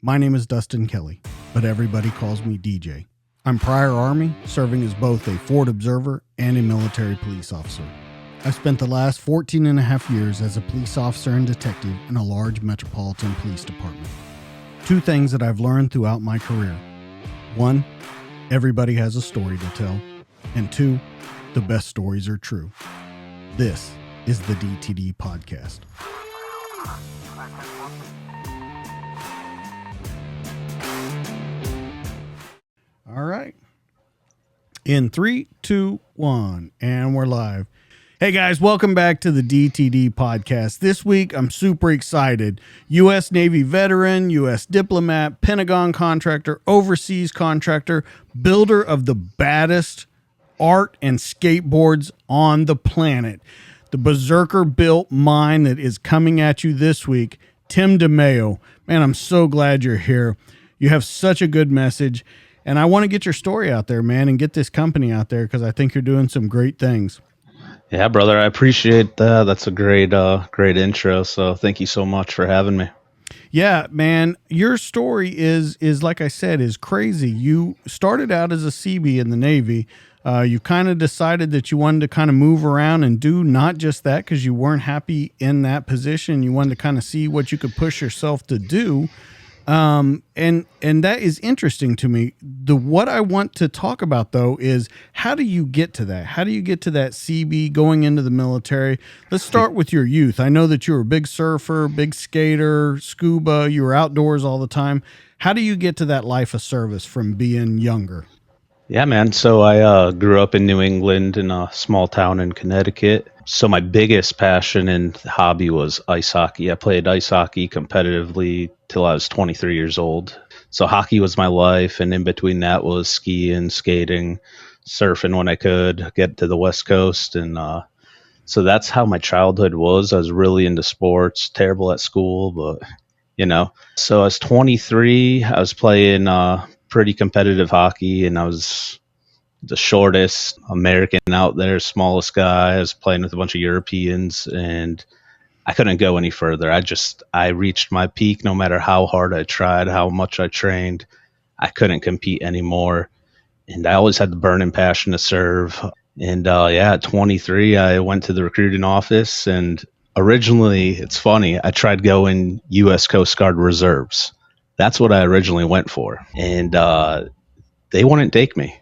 My name is Dustin Kelly, but everybody calls me DJ. I'm prior Army, serving as both a Ford observer and a military police officer. I spent the last 14 and a half years as a police officer and detective in a large metropolitan police department. Two things that I've learned throughout my career. One, everybody has a story to tell. And two, the best stories are true. This is the DTD Podcast. All right. In 3, 2, 1, and we're live. Hey guys, welcome back to the DTD Podcast. This week, I'm super excited. US Navy veteran, US Diplomat, Pentagon contractor, overseas contractor, builder of the baddest art and skateboards on the planet. The Berserker built mine that is coming at you this week, Tim DeMaio. Man, I'm so glad you're here. You have such a good message. And I want to get your story out there, man, and get this company out there because I think you're doing some great things. Yeah, brother, I appreciate that. That's a great intro. So thank you so much for having me. Yeah, man, your story is like I said, is crazy. You started out as a CB in the Navy. You kind of decided that you wanted to kind of move around and do not just that because you weren't happy in that position. You wanted to kind of see what you could push yourself to do. And that is interesting to me. What I want to talk about though is how do you get to that? How do you get to that CB going into the military? Let's start with your youth. I know that you were a big surfer, big skater, scuba, you were outdoors all the time. How do you get to that life of service from being younger? Yeah, man. So I grew up in New England in a small town in Connecticut. So my biggest passion and hobby was ice hockey. I played ice hockey competitively till I was 23 years old. So hockey was my life, and in between that was skiing, skating, surfing when I could, get to the West Coast. And so that's how my childhood was. I was really into sports, terrible at school, but, you know. So I was 23. I was playing pretty competitive hockey, and I was the shortest American out there, smallest guy. I was playing with a bunch of Europeans, and I couldn't go any further. I reached my peak no matter how hard I tried, how much I trained. I couldn't compete anymore. And I always had the burning passion to serve. And at 23, I went to the recruiting office. And originally, it's funny, I tried going US Coast Guard reserves. That's what I originally went for. And they wouldn't take me.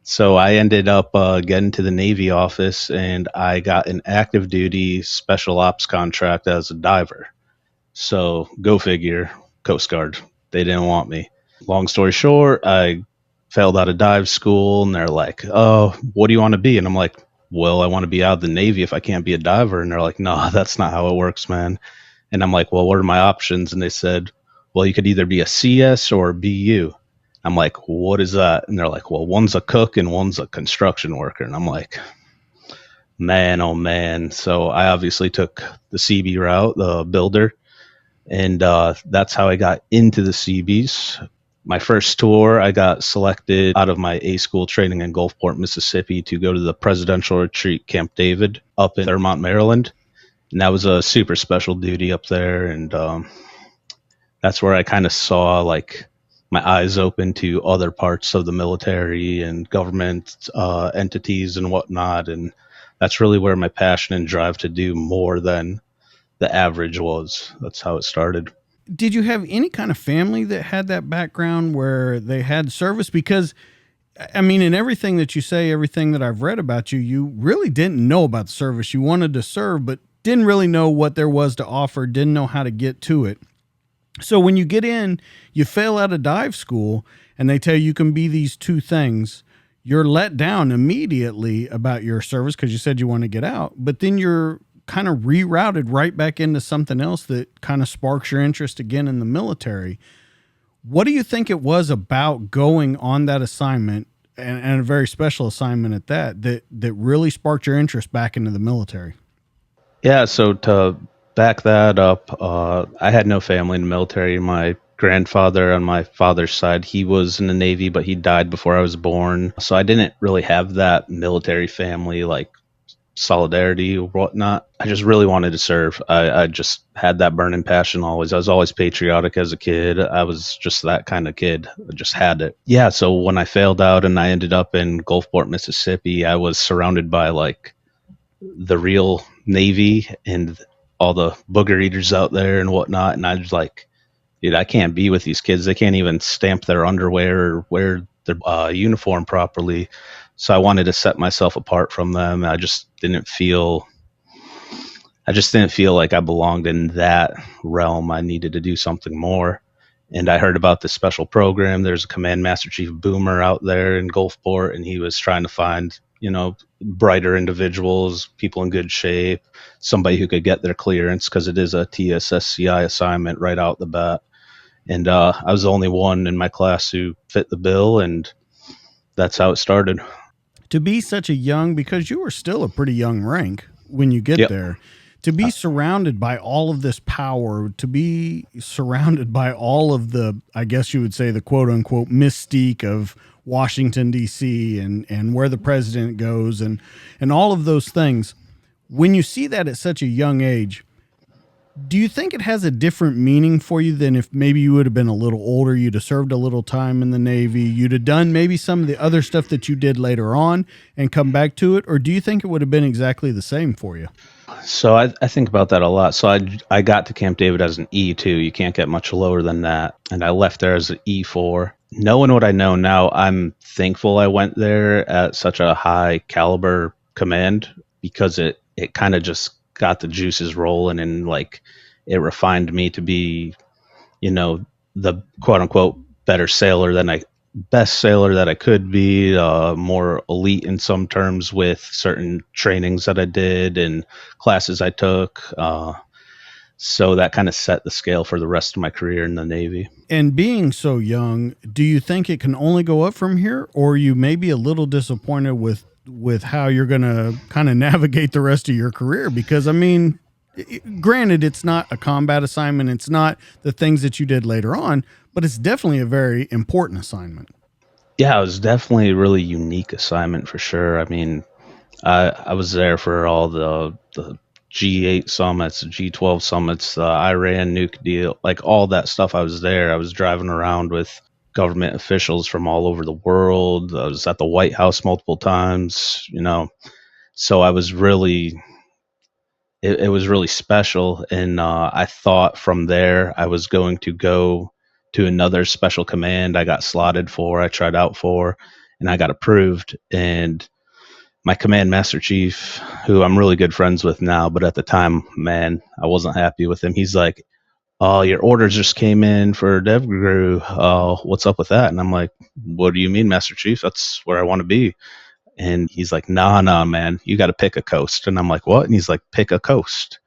So I ended up getting to the Navy office, and I got an active duty special ops contract as a diver. So go figure, Coast Guard, they didn't want me. Long story short, I failed out of dive school, and they're like, oh, what do you want to be? And I'm like, well, I want to be out of the Navy if I can't be a diver. And they're like, no, that's not how it works, man. And I'm like, well, what are my options? And they said, well, you could either be a CS or a BU. I'm like, what is that? And they're like, well, one's a cook and one's a construction worker. And I'm like, man, oh man. So I obviously took the CB route, the builder. And that's how I got into the CBs. My first tour, I got selected out of my A school training in Gulfport, Mississippi to go to the Presidential Retreat Camp David up in Fairmont, Maryland. And that was a super special duty up there. And that's where I kind of saw like my eyes open to other parts of the military and government entities and whatnot. And that's really where my passion and drive to do more than the average was. That's how it started. Did you have any kind of family that had that background where they had service? Because, I mean, in everything that you say, everything that I've read about you, you really didn't know about the service. You wanted to serve, but didn't really know what there was to offer, didn't know how to get to it. So when you get in, you fail out of dive school, and they tell you can be these two things. You're let down immediately about your service because you said you want to get out, but then you're kind of rerouted right back into something else that kind of sparks your interest again in the military. What do you think it was about going on that assignment, and a very special assignment at that really sparked your interest back into the military? Yeah, so to back that up, I had no family in the military. My grandfather on my father's side, he was in the Navy, but he died before I was born. So I didn't really have that military family like solidarity or whatnot. I just really wanted to serve. I just had that burning passion always. I was always patriotic as a kid. I was just that kind of kid. I just had it. Yeah, so when I failed out and I ended up in Gulfport, Mississippi, I was surrounded by like the real Navy and all the booger eaters out there and whatnot. And I was like, dude, I can't be with these kids. They can't even stamp their underwear or wear their uniform properly. So I wanted to set myself apart from them. I just didn't feel like I belonged in that realm. I needed to do something more. And I heard about this special program. There's a Command Master Chief Boomer out there in Gulfport, and he was trying to find, brighter individuals, people in good shape, somebody who could get their clearance, because it is a TSSCI assignment right out the bat. And I was the only one in my class who fit the bill, and that's how it started. To be such a young, because you were still a pretty young rank when you get there, to be surrounded by all of this power, to be surrounded by all of the, I guess you would say, the quote unquote mystique of Washington, D.C. and where the president goes and all of those things. When you see that at such a young age, do you think it has a different meaning for you than if maybe you would have been a little older, you'd have served a little time in the Navy, you'd have done maybe some of the other stuff that you did later on and come back to it? Or do you think it would have been exactly the same for you? So I think about that a lot. So I got to Camp David as an E2. You can't get much lower than that. And I left there as an E4. Knowing what I know now, I'm thankful I went there at such a high caliber command, because it kind of just got the juices rolling, and like it refined me to be, the quote unquote best sailor that I could be, more elite in some terms with certain trainings that I did and classes I took. So that kind of set the scale for the rest of my career in the Navy. And being so young, do you think it can only go up from here, or you may be a little disappointed with how you're going to kind of navigate the rest of your career? Because, I mean, granted, it's not a combat assignment. It's not the things that you did later on, but it's definitely a very important assignment. Yeah, it was definitely a really unique assignment for sure. I mean, I was there for all the G8 summits, G12 summits, the Iran nuke deal, like all that stuff. I was there. I was driving around with government officials from all over the world. I was at the White House multiple times, so I was really, it was really special. And I thought from there I was going to go to another special command I got slotted for, I tried out for, and I got approved. And my command master chief, who I'm really good friends with now, but at the time, man, I wasn't happy with him. He's like, "Oh, your orders just came in for DevGuru. What's up with that?" And I'm like, "What do you mean, Master Chief? That's where I want to be." And he's like, "Nah, man, you got to pick a coast." And I'm like, "What?" And he's like, "Pick a coast."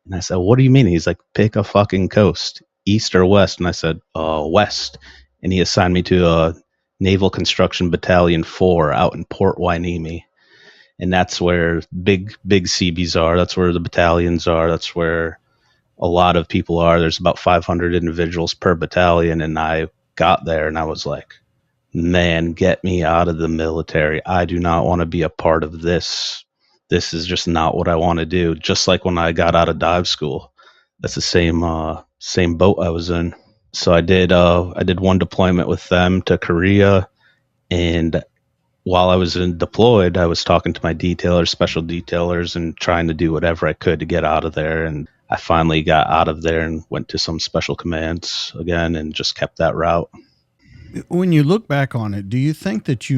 And I said, "What do you mean?" He's like, "Pick a fucking coast, east or west." And I said, "West." And he assigned me to a Naval Construction Battalion 4 out in Port Hueneme. And that's where big CBs are. That's where the battalions are. That's where a lot of people are. There's about 500 individuals per battalion. And I got there and I was like, man, get me out of the military. I do not want to be a part of this. This is just not what I want to do. Just like when I got out of dive school, that's the same boat I was in. So I did one deployment with them to Korea, and while I was deployed, I was talking to my detailers, special detailers, and trying to do whatever I could to get out of there. And I finally got out of there and went to some special commands again and just kept that route. When you look back on it, do you think that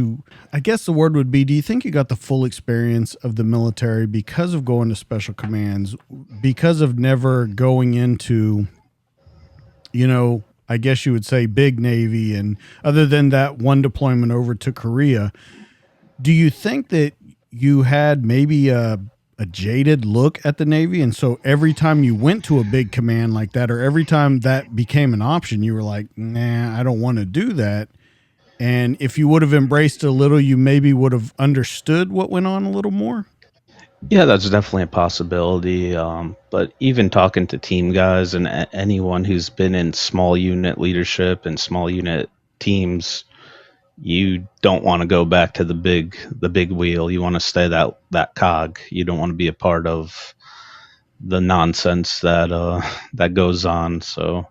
I guess the word would be, do you think you got the full experience of the military because of going to special commands, because of never going into, I guess you would say big Navy, and other than that one deployment over to Korea, do you think that you had maybe a jaded look at the Navy? And so every time you went to a big command like that, or every time that became an option, you were like, nah, I don't want to do that. And if you would have embraced it a little, you maybe would have understood what went on a little more? Yeah, that's definitely a possibility. But even talking to team guys and anyone who's been in small unit leadership and small unit teams, you don't want to go back to the big wheel. You want to stay that cog. You don't want to be a part of the nonsense that goes on. So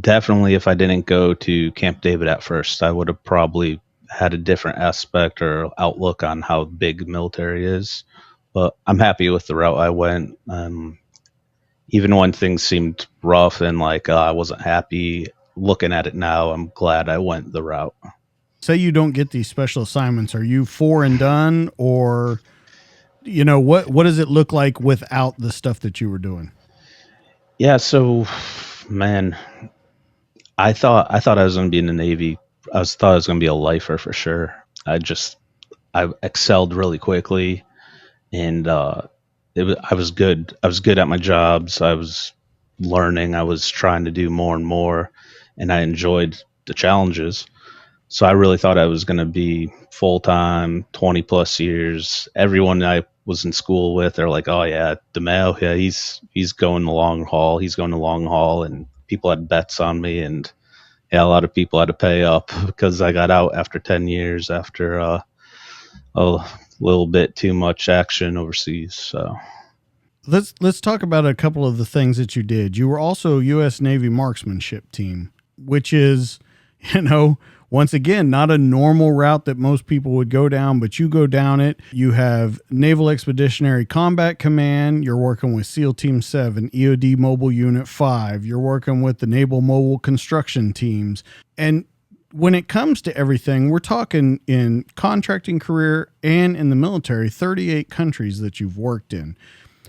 definitely, if I didn't go to Camp David at first, I would have probably had a different aspect or outlook on how big military is. But I'm happy with the route I went. Even when things seemed rough and like I wasn't happy, looking at it now, I'm glad I went the route. Say you don't get these special assignments, are you for and done, or what does it look like without the stuff that you were doing? Yeah, so man, I thought I was going to be in the Navy. Thought I was going to be a lifer for sure. I excelled really quickly, and I was good. I was good at my jobs. I was learning. I was trying to do more and more, and I enjoyed the challenges. So I really thought I was going to be full time, 20 plus years. Everyone I was in school with, they're like, "Oh yeah, DeMaio, yeah, he's going the long haul. He's going the long haul," and people had bets on me, and yeah, a lot of people had to pay up because I got out after 10 years after a little bit too much action overseas. So Let's talk about a couple of the things that you did. You were also U.S. Navy marksmanship team, which is, you know, once again, not a normal route that most people would go down, but you go down it. You have Naval Expeditionary Combat Command. You're working with SEAL Team 7, EOD Mobile Unit 5. You're working with the Naval Mobile Construction Teams. And when it comes to everything, we're talking in contracting career and in the military, 38 countries that you've worked in.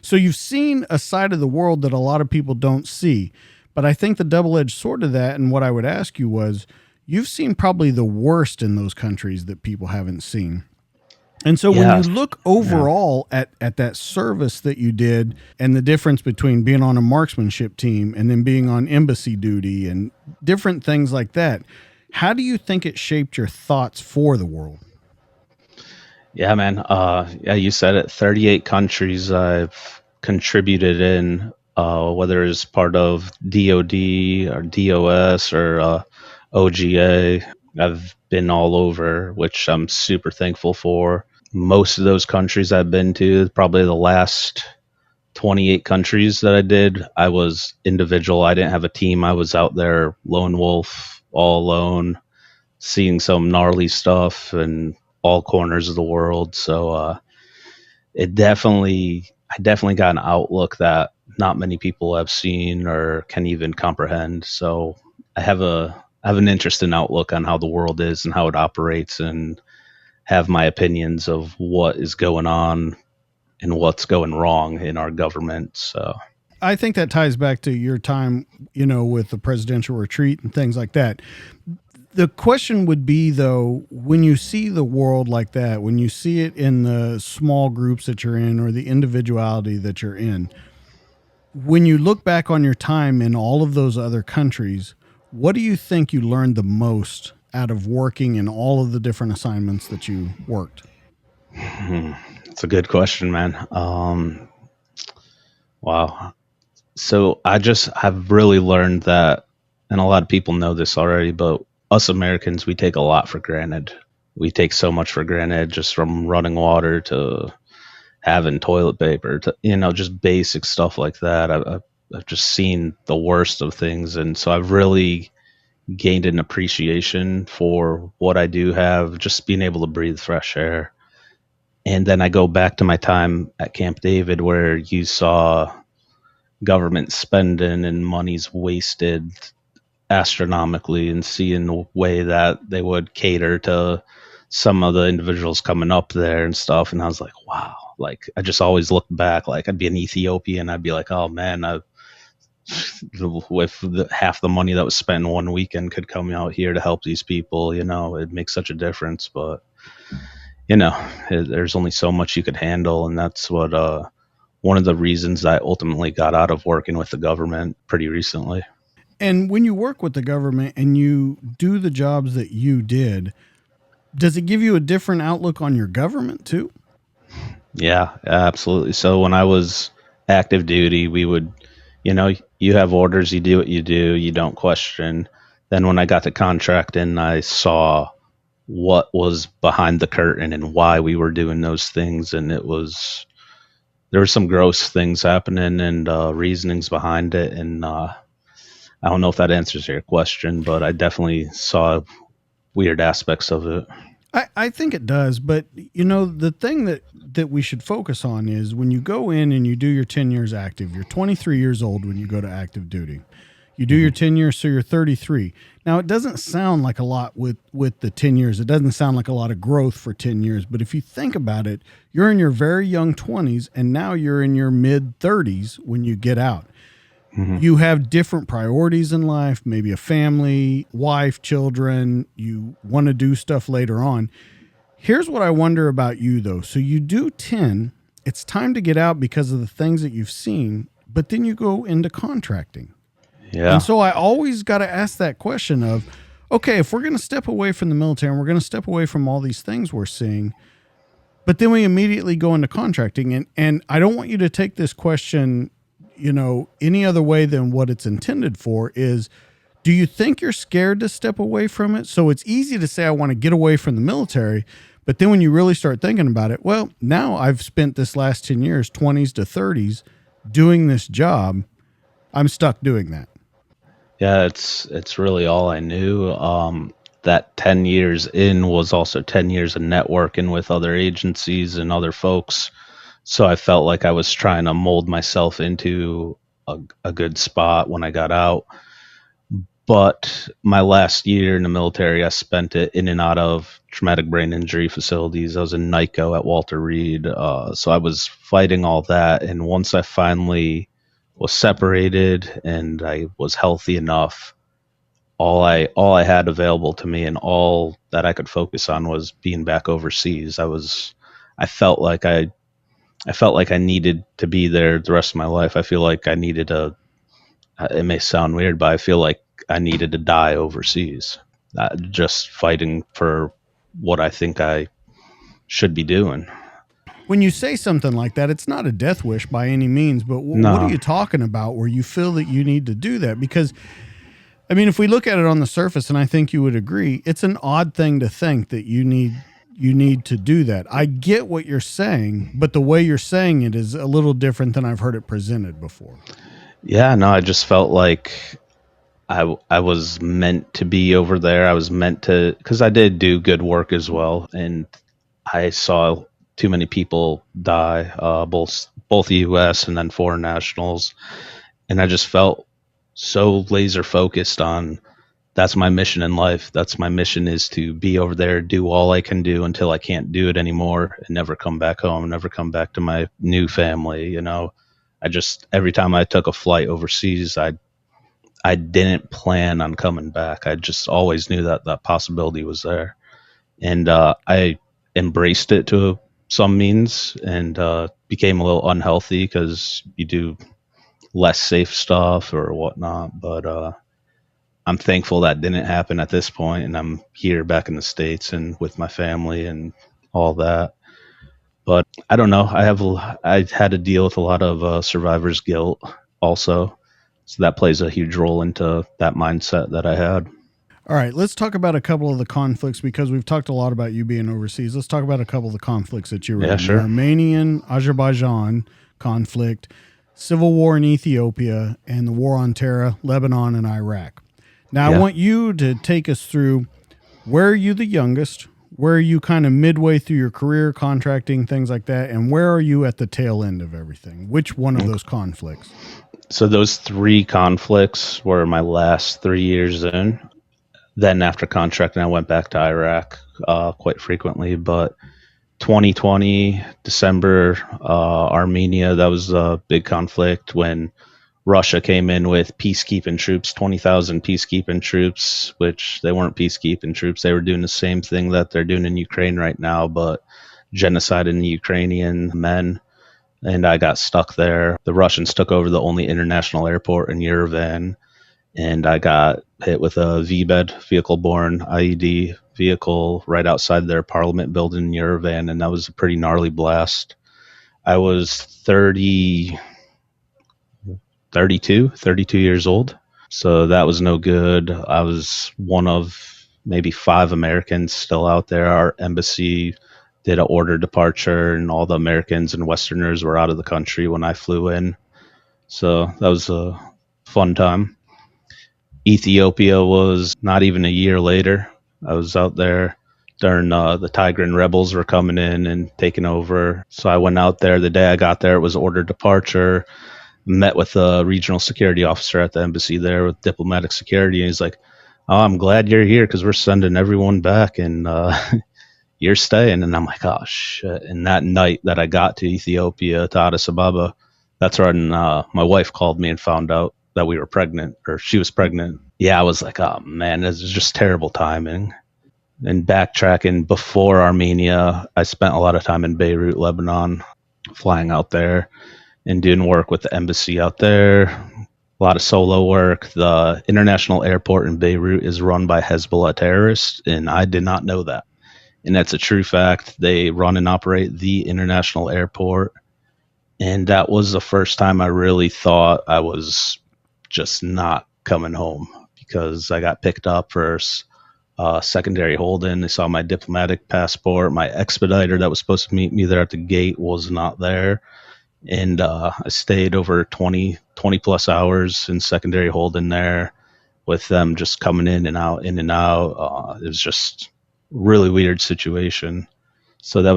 So you've seen a side of the world that a lot of people don't see. But I think the double-edged sword of that, and what I would ask you was, you've seen probably the worst in those countries that people haven't seen. And so when yeah, you look yeah. overall at that service that you did and the difference between being on a marksmanship team and then being on embassy duty and different things like that, how do you think it shaped your thoughts for the world? Yeah, man. Yeah, you said it. 38 countries I've contributed in, whether it's part of DOD or DOS or OGA. I've been all over, which I'm super thankful for. Most of those countries I've been to, probably the last 28 countries that I did, I was individual. I didn't have a team. I was out there lone wolf, all alone, seeing some gnarly stuff and all corners of the world. So I definitely got an outlook that not many people have seen or can even comprehend. So I have an interesting outlook on how the world is and how it operates, and have my opinions of what is going on and what's going wrong in our government. So I think that ties back to your time, with the presidential retreat and things like that. The question would be, though, when you see the world like that, when you see it in the small groups that you're in or the individuality that you're in, when you look back on your time in all of those other countries, what do you think you learned the most out of working in all of the different assignments that you worked? it's a good question, man. Wow. So I've really learned that, and a lot of people know this already, but us Americans, we take a lot for granted. We take so much for granted, just from running water to having toilet paper to, just basic stuff like that. I've just seen the worst of things. And so I've really gained an appreciation for what I do have, just being able to breathe fresh air. And then I go back to my time at Camp David, where you saw government spending and money's wasted astronomically, and seeing the way that they would cater to some of the individuals coming up there and stuff. And I was like, wow. Like, I just always look back, like I'd be in Ethiopia and I'd be like, oh man, with half the money that was spent in one weekend could come out here to help these people. It makes such a difference. But there's only so much you could handle, and that's what one of the reasons I ultimately got out of working with the government pretty recently. And when you work with the government and you do the jobs that you did, does it give you a different outlook on your government too? Yeah, absolutely. So when I was active duty, we would, you have orders, you do what you do, you don't question. Then when I got to contracting, I saw what was behind the curtain and why we were doing those things. And there were some gross things happening and reasonings behind it. And I don't know if that answers your question, but I definitely saw weird aspects of it. I think it does, but the thing that we should focus on is when you go in and you do your 10 years active, you're 23 years old when you go to active duty. You do your 10 years, so you're 33. Now, it doesn't sound like a lot with the 10 years. It doesn't sound like a lot of growth for 10 years. But if you think about it, you're in your very young 20s, and now you're in your mid 30s when you get out. Mm-hmm. You have different priorities in life, maybe a family, wife, children. You want to do stuff later on. Here's what I wonder about you, though. So you do 10. It's time to get out because of the things that you've seen, but then you go into contracting. Yeah. And so I always got to ask that question of, okay, if we're going to step away from the military and we're going to step away from all these things we're seeing, but then we immediately go into contracting. And I don't want you to take this question, any other way than what it's intended for is, do you think you're scared to step away from it? So it's easy to say, I want to get away from the military. But then when you really start thinking about it, well, now I've spent this last 10 years, 20s to 30s, doing this job. I'm stuck doing that. Yeah, it's really all I knew. That 10 years in was also 10 years of networking with other agencies and other folks. So I felt like I was trying to mold myself into a good spot when I got out. But my last year in the military, I spent it in and out of traumatic brain injury facilities. I was in NICO at Walter Reed. So I was fighting all that. And once I finally was separated and I was healthy enough, all I had available to me and all that I could focus on was being back overseas. I felt like I needed to be there the rest of my life. I feel like I needed it may sound weird, but I feel like I needed to die overseas, just fighting for what I think I should be doing. When you say something like that, it's not a death wish by any means, but No. What are you talking about where you feel that you need to do that? Because, I mean, if we look at it on the surface, and I think you would agree, it's an odd thing to think that you need to do that. I get what you're saying, but the way you're saying it is a little different than I've heard it presented before. Yeah, no, I just felt like I was meant to be over there. I was meant to, because I did do good work as well, and I saw too many people die, both U.S. and then foreign nationals, and I just felt so laser focused on that's my mission in life. That's my mission, is to be over there, do all I can do until I can't do it anymore, and never come back home, never come back to my new family. I just, every time I took a flight overseas, I didn't plan on coming back. I just always knew that possibility was there. And I embraced it to some means and became a little unhealthy because you do less safe stuff or whatnot. But I'm thankful that didn't happen at this point, and I'm here back in the States and with my family and all that. But I don't know. I had to deal with a lot of survivor's guilt also. So that plays a huge role into that mindset that I had. All right, let's talk about a couple of the conflicts, because we've talked a lot about you being overseas. Let's talk about a couple of the conflicts that you were in. Sure. The Armenian, Azerbaijan conflict, civil war in Ethiopia, and the war on terror, Lebanon and Iraq. Now, I want you to take us through, where are you the youngest? Where are you kind of midway through your career, contracting, things like that? And where are you at the tail end of everything? Which one of those conflicts? So those three conflicts were my last 3 years in. Then after contracting, I went back to Iraq quite frequently. But 2020, December, Armenia, that was a big conflict when Russia came in with peacekeeping troops, 20,000 peacekeeping troops, which they weren't peacekeeping troops. They were doing the same thing that they're doing in Ukraine right now, but genociding the Ukrainian men. And I got stuck there. The Russians took over the only international airport in Yerevan, and I got hit with a VBED, vehicle-borne IED vehicle, right outside their parliament building in Yerevan, and that was a pretty gnarly blast. I was 32 years old, so that was no good. I was one of maybe 5 Americans still out there. Our embassy did an order departure, and all the Americans and Westerners were out of the country when I flew in. So that was a fun time. Ethiopia was not even a year later. I was out there during the Tigran rebels were coming in and taking over. So I went out there. The day I got there, it was order departure. Met with the regional security officer at the embassy there with diplomatic security. And he's like, "Oh, I'm glad you're here because we're sending everyone back and you're staying." And I'm like, "Oh, shit." And that night that I got to Ethiopia, to Addis Ababa, that's when my wife called me and found out that we were pregnant, or she was pregnant. Yeah, I was like, "Oh, man, this is just terrible timing." And backtracking, before Armenia, I spent a lot of time in Beirut, Lebanon, flying out there and doing work with the embassy out there. A lot of solo work. The international airport in Beirut is run by Hezbollah terrorists, and I did not know that. And that's a true fact. They run and operate the international airport. And that was the first time I really thought I was just not coming home, because I got picked up for secondary hold-in. They saw my diplomatic passport. My expediter that was supposed to meet me there at the gate was not there. And I stayed over 20 plus hours in secondary hold-in there with them just coming in and out, in and out. It was just really weird situation. So that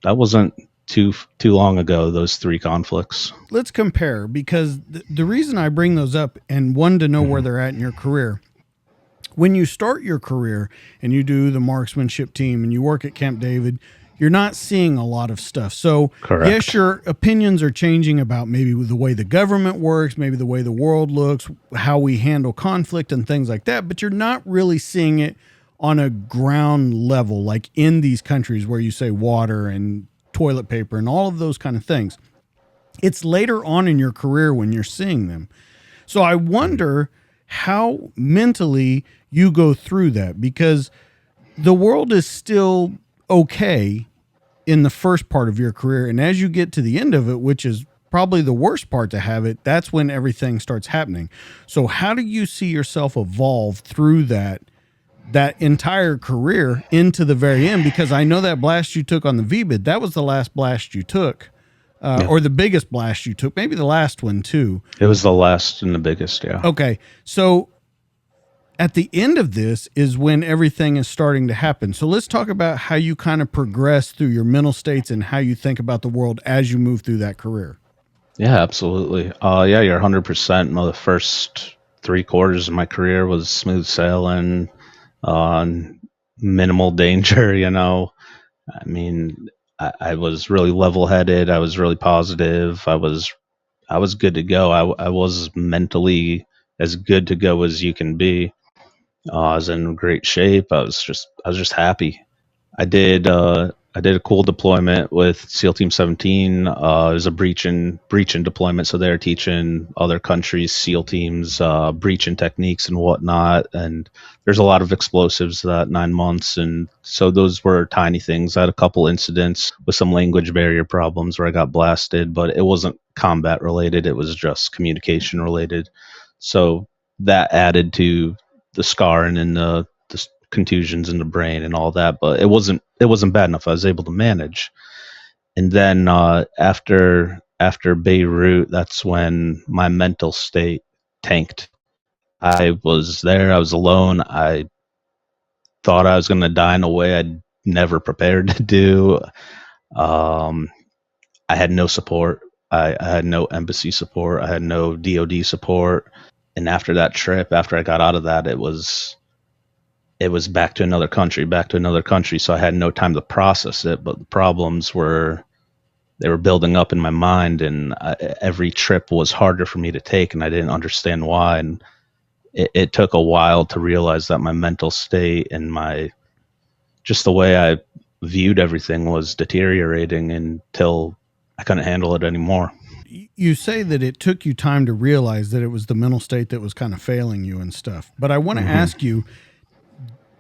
wasn't too long ago, those 3 conflicts. Let's compare, because the reason I bring those up, and one, to know where they're at in your career. When you start your career and you do the marksmanship team and you work at Camp David, you're not seeing a lot of stuff. So Correct. Yes, your opinions are changing about maybe the way the government works, maybe the way the world looks, how we handle conflict and things like that, but you're not really seeing it on a ground level, like in these countries where you say water and toilet paper and all of those kind of things. It's later on in your career when you're seeing them. So I wonder how mentally you go through that, because the world is still okay in the first part of your career. And as you get to the end of it, which is probably the worst part to have it, that's when everything starts happening. So how do you see yourself evolve through that entire career into the very end? Because I know that blast you took on the VBID, that was the last blast you took, or the biggest blast you took, maybe the last one too. It was the last and the biggest, yeah. Okay. So at the end of this is when everything is starting to happen. So let's talk about how you kind of progress through your mental states and how you think about the world as you move through that career. Yeah, absolutely. Yeah, you're 100%. The first 3 quarters of my career was smooth sailing, minimal danger, you know. I mean, I was really level-headed. I was really positive. I was good to go. I was mentally as good to go as you can be. I was in great shape. I was just happy. I did a cool deployment with SEAL Team 17. It was a breach-in deployment, so they're teaching other countries' SEAL teams breach-in techniques and whatnot. And there's a lot of explosives that 9 months, and so those were tiny things. I had a couple incidents with some language barrier problems where I got blasted, but it wasn't combat related. It was just communication related. So that added to the scarring and the contusions in the brain and all that, but it wasn't bad enough. I was able to manage. And then after Beirut, that's when my mental state tanked. I was there. I was alone. I thought I was going to die in a way I'd never prepared to do. I had no support. I had no embassy support. I had no DOD support. And after that trip, after I got out of that, it was back to another country. So I had no time to process it, but the problems were building up in my mind, and every trip was harder for me to take, and I didn't understand why. And it took a while to realize that my mental state and just the way I viewed everything was deteriorating until I couldn't handle it anymore. You say that it took you time to realize that it was the mental state that was kind of failing you and stuff. But I want to ask you,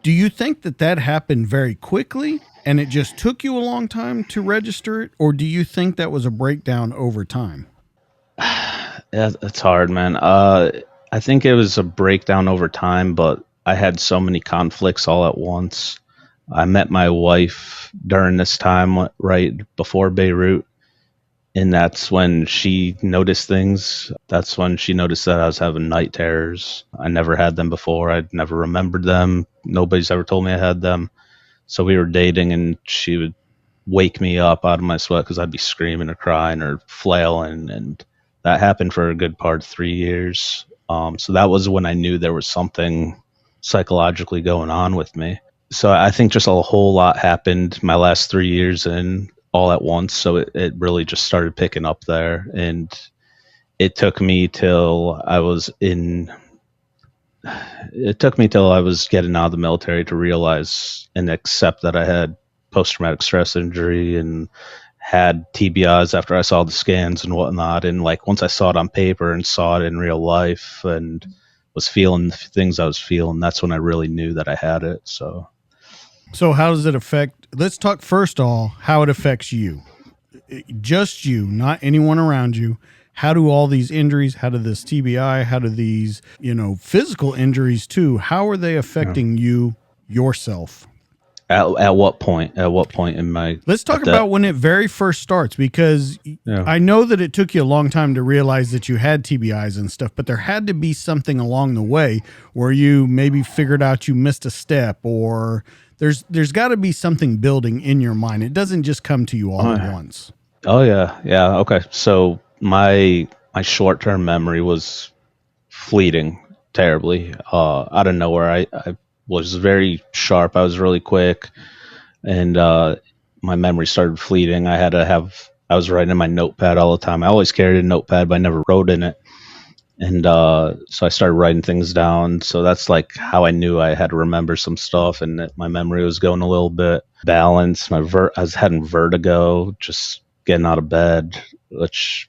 do you think that happened very quickly and it just took you a long time to register it? Or do you think that was a breakdown over time? Yeah, it's hard, man. I think it was a breakdown over time, but I had so many conflicts all at once. I met my wife during this time, right before Beirut, and that's when she noticed things. That's when she noticed that I was having night terrors. I never had them before. I'd never remembered them. Nobody's ever told me I had them. So we were dating, and she would wake me up out of my sweat because I'd be screaming or crying or flailing, and that happened for a good part of 3 years. So that was when I knew there was something psychologically going on with me. So I think just a whole lot happened my last 3 years and all at once. So it really just started picking up there, and it took me till I was in. It took me till I was getting out of the military to realize and accept that I had post traumatic stress injury and had TBIs after I saw the scans and whatnot. And like once I saw it on paper and saw it in real life and was feeling the things I was feeling, that's when I really knew that I had it. So how does it affect? Let's talk first all how it affects you, just you, not anyone around you. How do all these injuries, how do this TBI, how do these, physical injuries too, how are they affecting you yourself? at what point? At what point in my? Let's talk about when it very first starts, because I know that it took you a long time to realize that you had TBIs and stuff, but there had to be something along the way where you maybe figured out you missed a step, or there's got to be something building in your mind. It doesn't just come to you all at once. Oh yeah. Okay. So my short-term memory was fleeting terribly. Out of nowhere, I was very sharp. I was really quick, and my memory started fleeting. I was writing in my notepad all the time. I always carried a notepad, but I never wrote in it. And so I started writing things down. So that's like how I knew I had to remember some stuff, and that my memory was going a little bit balanced. I was having vertigo, just getting out of bed, which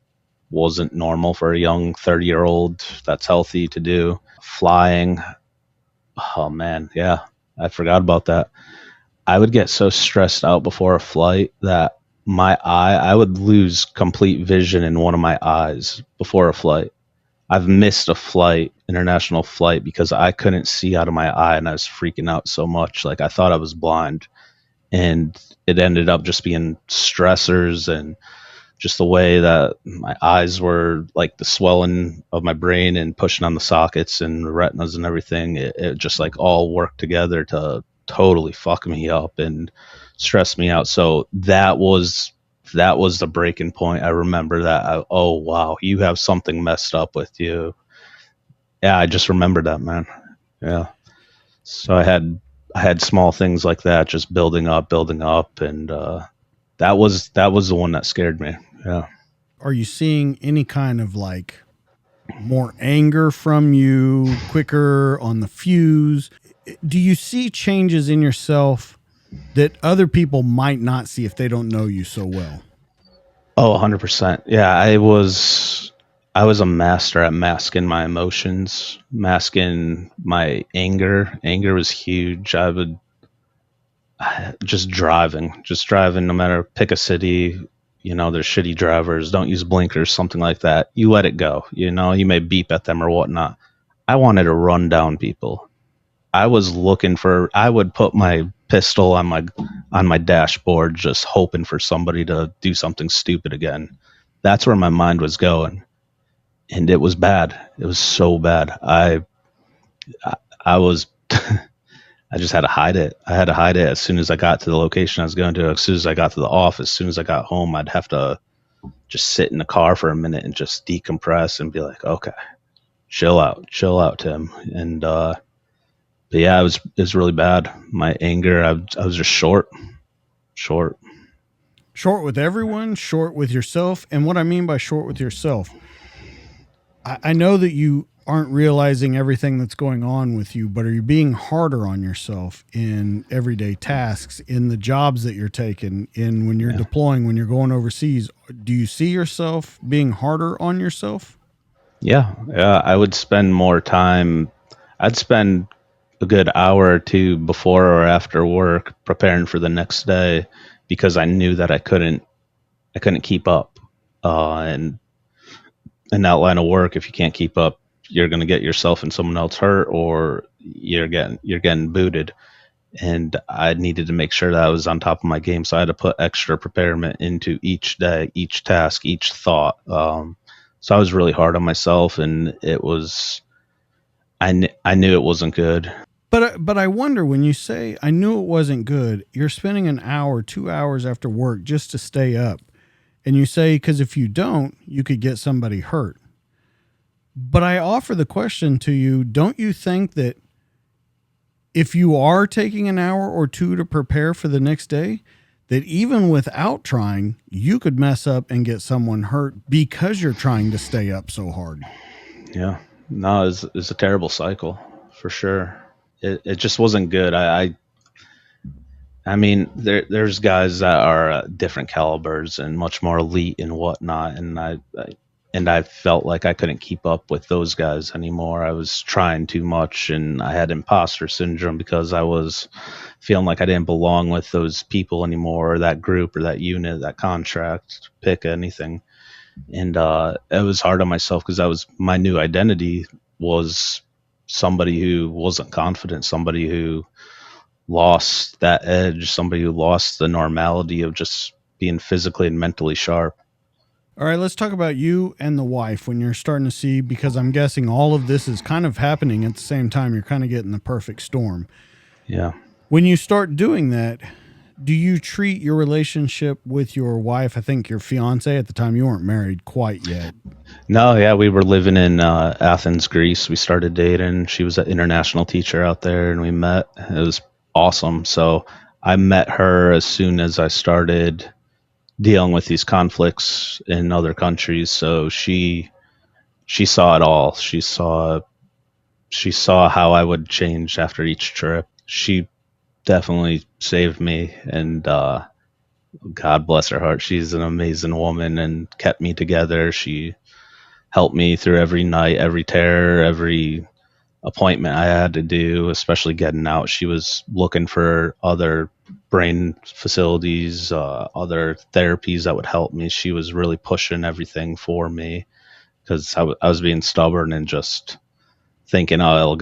wasn't normal for a young 30-year-old that's healthy to do. Flying. Oh man, yeah, I forgot about that. I would get so stressed out before a flight that I would lose complete vision in one of my eyes before a flight. I've missed a flight, international flight, because I couldn't see out of my eye and I was freaking out so much. Like I thought I was blind, and it ended up just being stressors and just the way that my eyes were, like the swelling of my brain and pushing on the sockets and the retinas and everything. It just like all worked together to totally fuck me up and stress me out. So that was the breaking point. I remember that. Oh wow, you have something messed up with you. Yeah, I just remembered that, man. Yeah. So I had small things like that just building up, and that was the one that scared me. Yeah. Are you seeing any kind of like more anger from you, quicker on the fuse? Do you see changes in yourself that other people might not see if they don't know you so well? Oh, 100%. Yeah, I was a master at masking my emotions, masking my anger. Anger was huge. I would just driving, no matter, pick a city, there's shitty drivers, don't use blinkers, something like that. You let it go. You may beep at them or whatnot. I wanted to run down people. I would put my pistol on my dashboard, just hoping for somebody to do something stupid again. That's where my mind was going. And it was bad. It was so bad. I was, I just had to hide it. I had to hide it as soon as I got to the location I was going to. As soon as I got to the office, as soon as I got home, I'd have to just sit in the car for a minute and just decompress and be like, okay, chill out, Tim. And, but yeah, it was really bad. My anger, I was just short with everyone, short with yourself. And what I mean by short with yourself, I know that you aren't realizing everything that's going on with you, but are you being harder on yourself in everyday tasks, in the jobs that you're taking, in when you're deploying, when you're going overseas? Do you see yourself being harder on yourself? Yeah. I would spend more time. I'd spend a good hour or two before or after work preparing for the next day, because I knew that I couldn't keep up. And in that line of work, if you can't keep up, you're going to get yourself and someone else hurt, or you're getting booted. And I needed to make sure that I was on top of my game. So I had to put extra preparement into each day, each task, each thought. So I was really hard on myself, and I knew it wasn't good. But I wonder, when you say I knew it wasn't good, you're spending an hour, 2 hours after work just to stay up. And you say, because if you don't, you could get somebody hurt. But I offer the question to you, don't you think that if you are taking an hour or two to prepare for the next day, that even without trying, you could mess up and get someone hurt because you're trying to stay up so hard? Yeah. No, it's a terrible cycle for sure. It just wasn't good. I mean, there's guys that are different calibers and much more elite and whatnot, and I felt like I couldn't keep up with those guys anymore. I was trying too much, and I had imposter syndrome because I was feeling like I didn't belong with those people anymore, or that group, or that unit, that contract, pick anything. And it was hard on myself because my new identity was somebody who wasn't confident, somebody who lost that edge, somebody who lost the normality of just being physically and mentally sharp. All right, let's talk about you and the wife when you're starting to see, because I'm guessing all of this is kind of happening at the same time. You're kind of getting the perfect storm. Yeah. When you start doing that, do you treat your relationship with your wife, I think your fiance at the time, you weren't married quite yet? No, yeah, we were living in Athens, Greece. We started dating. She was an international teacher out there, and we met. It was awesome. So I met her as soon as I started dealing with these conflicts in other countries. So she saw it all. She saw how I would change after each trip. She definitely saved me, and God bless her heart. She's an amazing woman and kept me together. She helped me through every night, every terror, every appointment I had to do, especially getting out. She was looking for other brain facilities, other therapies that would help me. She was really pushing everything for me because I was being stubborn and just thinking, oh, it'll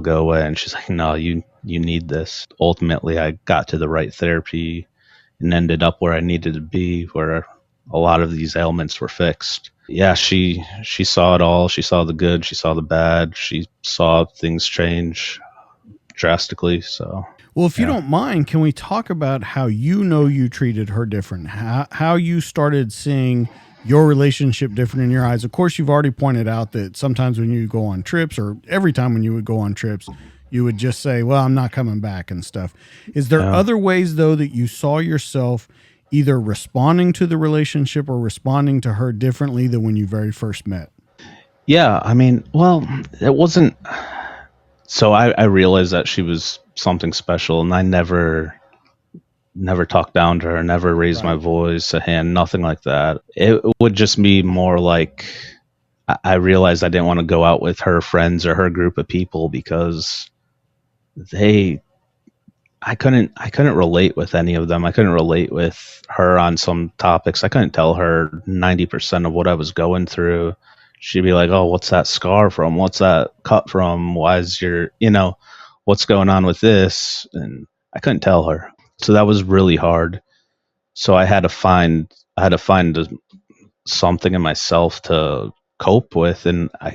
go away. And she's like, no, you need this. Ultimately, I got to the right therapy and ended up where I needed to be, where a lot of these ailments were fixed. Yeah, she saw it all. She saw the good. She saw the bad. She saw things change drastically. So, well, if you don't mind, can we talk about how you treated her different? How you started seeing your relationship different in your eyes? Of course, you've already pointed out that sometimes when you go on trips, or every time when you would go on trips, you would just say, well, I'm not coming back and stuff. Is there other ways, though, that you saw yourself either responding to the relationship or responding to her differently than when you very first met? Yeah, I mean, well, it wasn't. So I realized that she was something special, and I never talked down to her, never raised my voice, a hand, nothing like that. It would just be more like I realized I didn't want to go out with her friends or her group of people because I couldn't relate with any of them. I couldn't relate with her on some topics. I couldn't tell her 90% of what I was going through. She'd be like, oh, what's that scar from? What's that cut from? Why is what's going on with this? And I couldn't tell her. So that was really hard. So I had to find something in myself to cope with, and I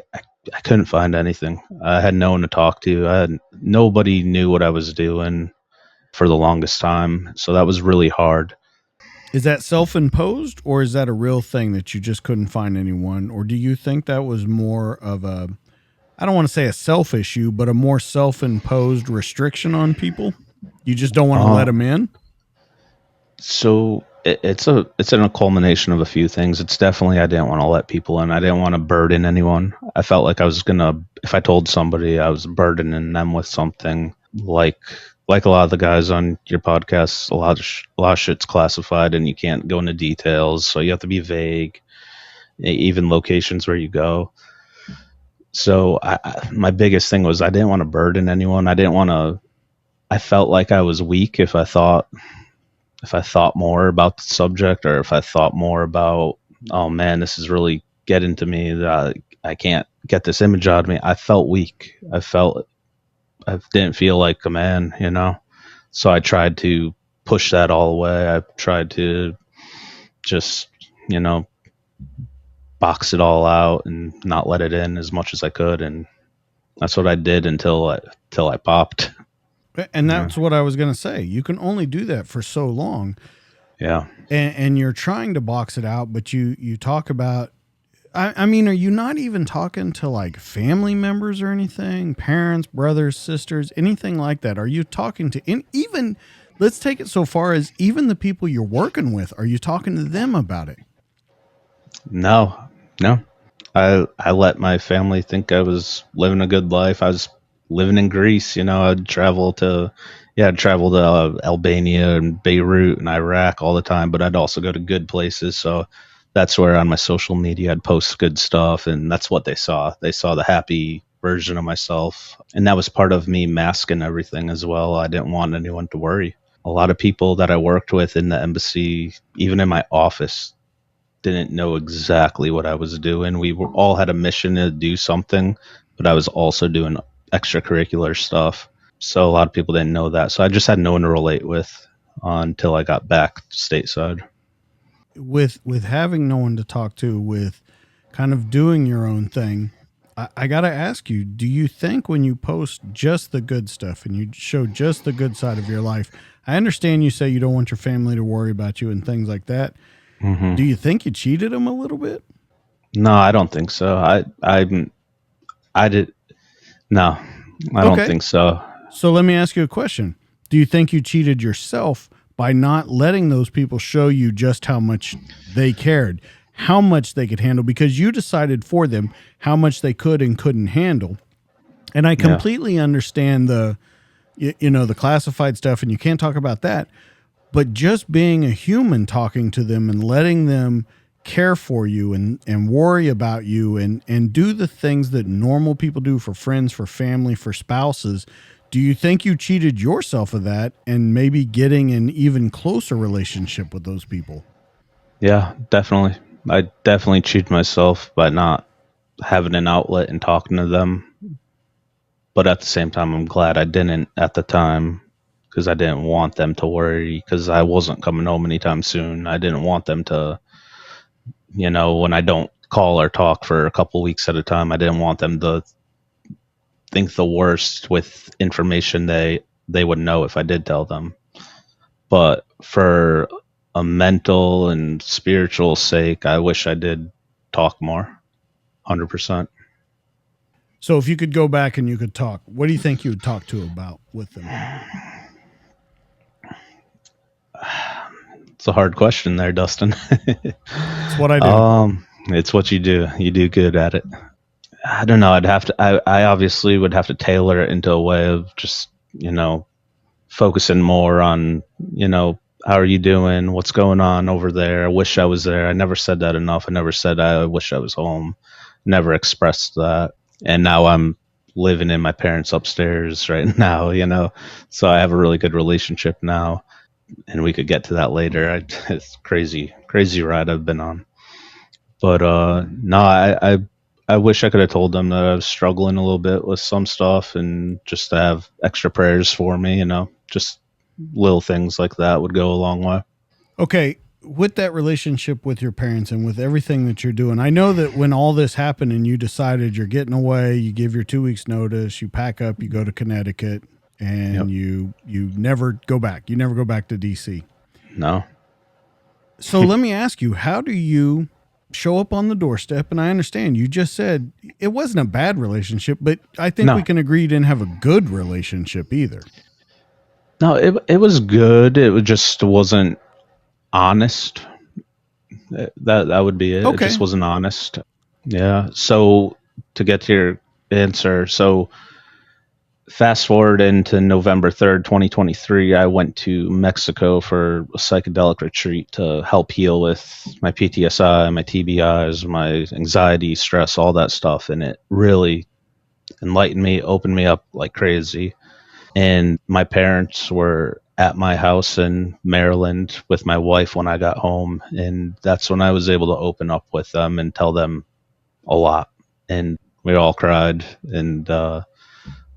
couldn't find anything. I had no one to talk to. Nobody knew what I was doing for the longest time. So that was really hard. Is that self-imposed, or is that a real thing that you just couldn't find anyone? Or do you think that was more of a, I don't want to say a self issue, but a more self-imposed restriction on people? You just don't want to let them in? So it's a culmination of a few things. It's definitely, I didn't want to let people in. I didn't want to burden anyone. I felt like I was if I told somebody, I was burdening them with something. Like a lot of the guys on your podcast, a lot of shit's classified and you can't go into details, so you have to be vague, even locations where you go. So my biggest thing was I didn't want to burden anyone. I felt like I was weak if I thought more about the subject, or if I thought more about, oh man, this is really getting to me, that I can't get this image out of me. I felt weak. I felt I didn't feel like a man, you know. So I tried to push that all away. I tried to just, you know, box it all out and not let it in as much as I could, and that's what I did until I popped. And Yeah. that's what I was going to say. You can only do that for so long, Yeah. and you're trying to box it out, but you talk about. I mean, are you not even talking to like family members or anything, parents, brothers, sisters, anything like that? Are you talking to even? Let's take it so far as even the people you're working with. Are you talking to them about it? No, no. I let my family think I was living a good life. I was living in Greece, you know. I'd travel to Albania and Beirut and Iraq all the time, but I'd also go to good places. So that's where on my social media I'd post good stuff, and that's what they saw. They saw the happy version of myself, and that was part of me masking everything as well. I didn't want anyone to worry. A lot of people that I worked with in the embassy, even in my office, didn't know exactly what I was doing. We were all had a mission to do something, but I was also doing extracurricular stuff. So a lot of people didn't know that. So I just had no one to relate with until I got back stateside. With having no one to talk to, with kind of doing your own thing, I got to ask you, do you think when you post just the good stuff and you show just the good side of your life, I understand you say you don't want your family to worry about you and things like that. Do you think you cheated them a little bit? No, I don't think so. I did no, I don't Okay. think so. So let me ask you a question. Do you think you cheated yourself by not letting those people show you just how much they cared, how much they could handle, because you decided for them how much they could and couldn't handle? And I Yeah, completely understand the classified stuff, and you can't talk about that. But just being a human, talking to them and letting them care for you and worry about you and do the things that normal people do for friends, for family, for spouses. Do you think you cheated yourself of that and maybe getting an even closer relationship with those people? yeah, definitely. I definitely cheated myself by not having an outlet and talking to them. But at the same time, I'm glad I didn't at the time because I didn't want them to worry because I wasn't coming home anytime soon. I didn't want them to, when I don't call or talk for a couple weeks at a time, I didn't want them to think the worst with information they would know if I did tell them. But for a mental and spiritual sake, I wish I did talk more. 100%. So if you could go back and you could talk, what do you think you would talk to about with them? It's a hard question there, Dustin. It's what I do. It's what you do. You do good at it. I don't know. I obviously would have to tailor it into a way of just, focusing more on, how are you doing? What's going on over there? I wish I was there. I never said that enough. I never said I wish I was home. Never expressed that. And now I'm living in my parents' upstairs right now, So I have a really good relationship now. And we could get to that later. It's crazy ride I've been on. But no, I wish I could have told them that I was struggling a little bit with some stuff, and just to have extra prayers for me. Just little things like that would go a long way. Okay, with that relationship with your parents and with everything that you're doing, I know that when all this happened and you decided you're getting away, you give your 2 weeks notice, you pack up, you go to Connecticut, Yep. and you never go back. You never go back to DC. No. So let me ask you, how do you show up on the doorstep? And I understand you just said it wasn't a bad relationship, but I think we No. can agree you didn't have a good relationship either. No. It was good. Just wasn't honest. That would be it. It Okay. just wasn't honest. Yeah. So to get to your answer, so fast forward into November 3rd, 2023, I went to Mexico for a psychedelic retreat to help heal with my PTSI, my TBIs, my anxiety, stress, all that stuff. And it really enlightened me, opened me up like crazy. And my parents were at my house in Maryland with my wife when I got home. And that's when I was able to open up with them and tell them a lot. And we all cried. And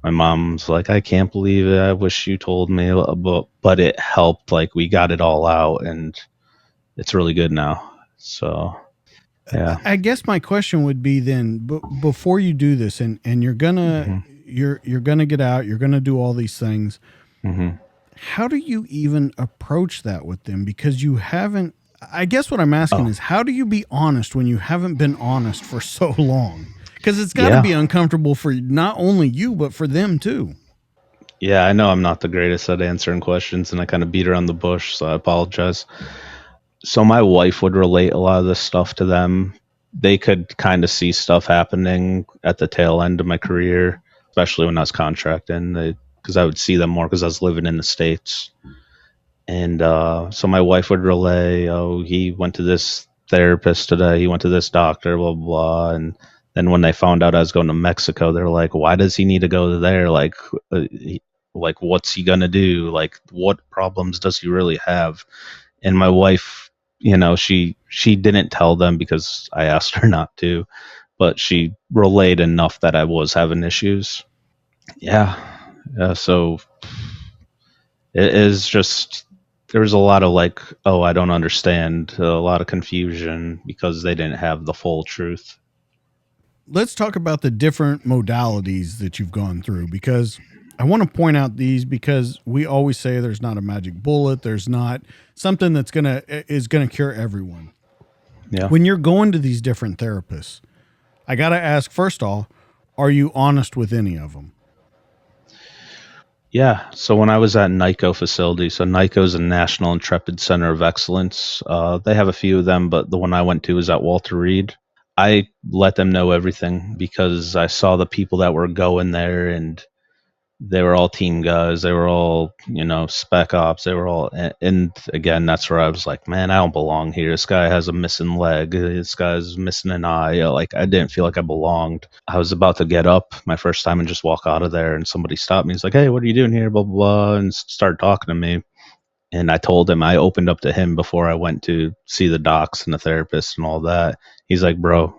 My mom's like, I can't believe it. I wish you told me, but it helped. Like we got it all out, and it's really good now. So yeah. I guess my question would be then, before you do this, and you're gonna you're gonna get out, you're gonna do all these things. Mm-hmm. How do you even approach that with them? Because you haven't. I guess what I'm asking is, how do you be honest when you haven't been honest for so long? Because it's got to be uncomfortable for not only you, but for them too. Yeah, I know I'm not the greatest at answering questions, and I kind of beat around the bush, so I apologize. So my wife would relate a lot of this stuff to them. They could kind of see stuff happening at the tail end of my career, especially when I was contracting, because I would see them more because I was living in the States. And so my wife would relay, oh, he went to this therapist today, he went to this doctor, blah, blah, blah. And then when they found out I was going to Mexico, they're like, why does he need to go there? Like, what's he going to do? Like, what problems does he really have? And my wife, she didn't tell them because I asked her not to, but she relayed enough that I was having issues. Yeah. So it is just, there was a lot of like, oh, I don't understand, a lot of confusion because they didn't have the full truth. Let's talk about the different modalities that you've gone through, because I want to point out these, because we always say there's not a magic bullet. There's not something that's is gonna cure everyone. Yeah. When you're going to these different therapists, I got to ask, first off, are you honest with any of them? Yeah. So when I was at NICO facility, so NICO is a National Intrepid Center of Excellence. They have a few of them, but the one I went to was at Walter Reed. I let them know everything because I saw the people that were going there, and they were all team guys. They were all, spec ops. They were all, and again, that's where I was like, man, I don't belong here. This guy has a missing leg. This guy's missing an eye. Like, I didn't feel like I belonged. I was about to get up my first time and just walk out of there, and somebody stopped me. He's like, hey, what are you doing here? Blah, blah, blah, and started talking to me. And I told him, I opened up to him before I went to see the docs and the therapist and all that. He's like, bro,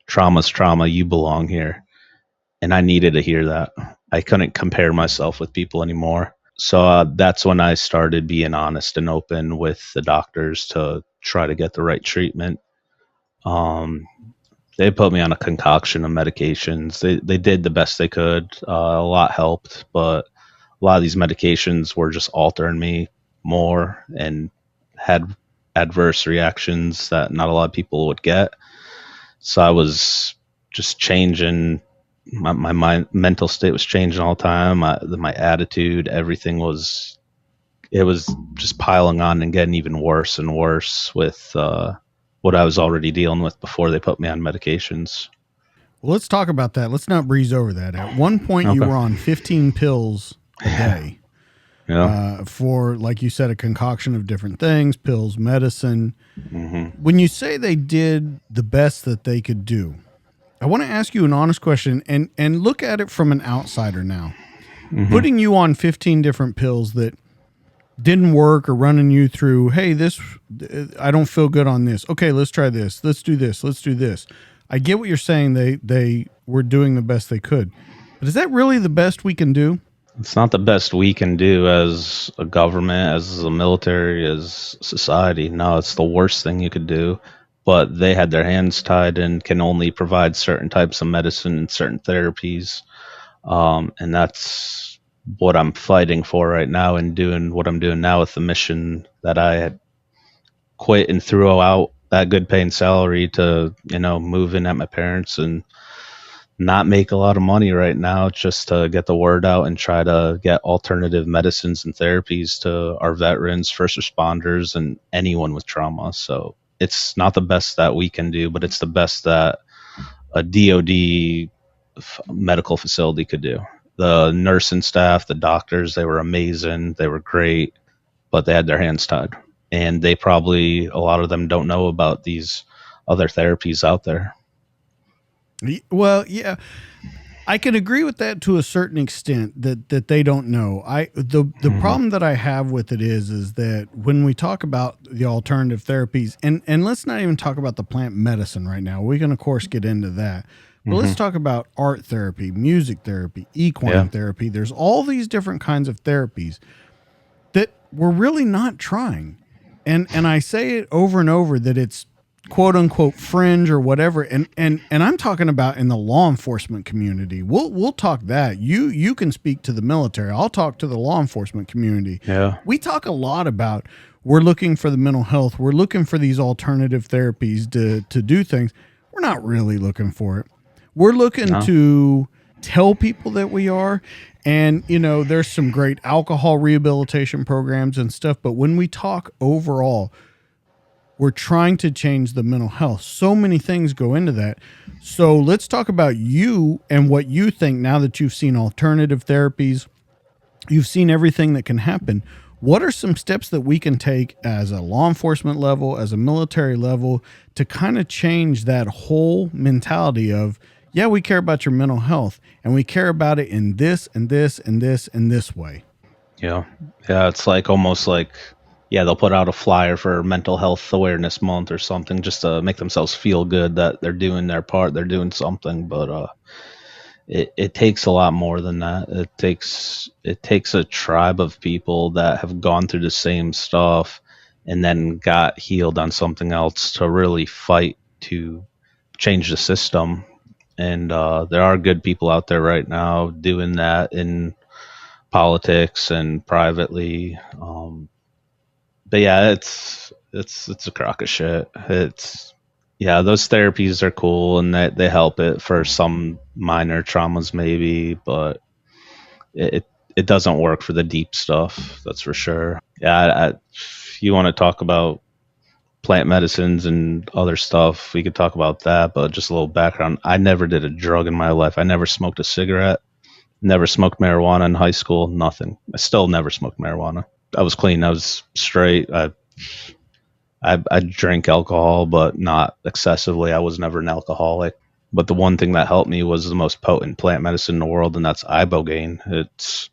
trauma's trauma. You belong here. And I needed to hear that. I couldn't compare myself with people anymore. So that's when I started being honest and open with the doctors to try to get the right treatment. They put me on a concoction of medications. They did the best they could. A lot helped, but a lot of these medications were just altering me more and had adverse reactions that not a lot of people would get. So I was just changing. My mental state was changing all the time. My attitude, everything was just piling on and getting even worse and worse with what I was already dealing with before they put me on medications. Well, let's talk about that. Let's not breeze over that. At one point, you were on 15 pills a day. Yeah. For, like you said, a concoction of different things, pills, medicine. Mm-hmm. When you say they did the best that they could do, I want to ask you an honest question and look at it from an outsider now. Mm-hmm. Putting you on 15 different pills that didn't work, or running you through, hey, I don't feel good on this. Okay, let's try this. Let's do this. Let's do this. I get what you're saying. They were doing the best they could. But is that really the best we can do? It's not the best we can do as a government, as a military, as society. No, it's the worst thing you could do. But they had their hands tied and can only provide certain types of medicine and certain therapies. And that's what I'm fighting for right now, and doing what I'm doing now with the mission that I had quit and threw out that good paying salary to, move in at my parents and not make a lot of money right now, just to get the word out and try to get alternative medicines and therapies to our veterans, first responders, and anyone with trauma. So it's not the best that we can do, but it's the best that a DOD medical facility could do. The nursing staff, the doctors, they were amazing. They were great, but they had their hands tied. And they probably, a lot of them don't know about these other therapies out there. Well, yeah, I can agree with that to a certain extent, that they don't know. The problem that I have with it is that when we talk about the alternative therapies, and let's not even talk about the plant medicine right now. We can of course get into that, But let's Hmm. talk about art therapy, music therapy, Yeah. equine therapy. There's all these different kinds of therapies that we're really not trying. And I say it over and over that it's quote unquote fringe or whatever. And I'm talking about in the law enforcement community. We'll talk that. You can speak to the military. I'll talk to the law enforcement community. Yeah. We talk a lot about we're looking for the mental health. We're looking for these alternative therapies to do things. We're not really looking for it. We're looking No. to tell people that we are. And, there's some great alcohol rehabilitation programs and stuff. But when we talk overall, we're trying to change the mental health. So many things go into that. So let's talk about you and what you think now that you've seen alternative therapies. You've seen everything that can happen. What are some steps that we can take as a law enforcement level, as a military level, to kind of change that whole mentality of, yeah, we care about your mental health and we care about it in this and this and this and this way? Yeah. Yeah. It's like almost like, yeah, they'll put out a flyer for Mental Health Awareness Month or something just to make themselves feel good that they're doing their part, they're doing something. But it takes a lot more than that. It takes a tribe of people that have gone through the same stuff and then got healed on something else to really fight to change the system. And there are good people out there right now doing that in politics and privately. But yeah, it's a crock of shit. It's Yeah, those therapies are cool and they help it for some minor traumas maybe, but it doesn't work for the deep stuff. That's for sure. Yeah, if you want to talk about plant medicines and other stuff, we could talk about that. But just a little background: I never did a drug in my life. I never smoked a cigarette. Never smoked marijuana in high school. Nothing. I still never smoked marijuana. I was clean. I was straight. I drank alcohol, but not excessively. I was never an alcoholic. But the one thing that helped me was the most potent plant medicine in the world, and that's ibogaine. It's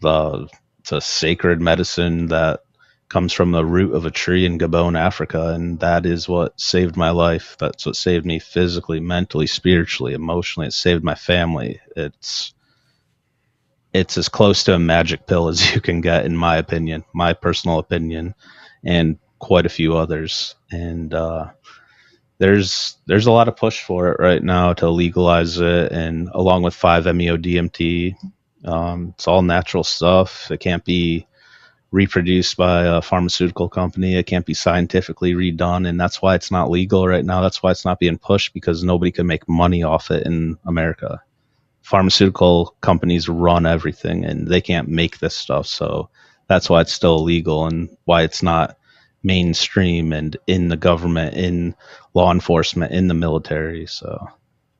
a sacred medicine that comes from the root of a tree in Gabon, Africa, and that is what saved my life. That's what saved me physically, mentally, spiritually, emotionally. It saved my family. It's as close to a magic pill as you can get, in my opinion, my personal opinion, and quite a few others. And there's a lot of push for it right now to legalize it, and along with 5-MeO DMT, it's all natural stuff. It can't be reproduced by a pharmaceutical company. It can't be scientifically redone, and that's why it's not legal right now. That's why it's not being pushed, because nobody can make money off it in America. Pharmaceutical companies run everything and they can't make this stuff, so that's why it's still illegal and why it's not mainstream and in the government, in law enforcement, in the military. So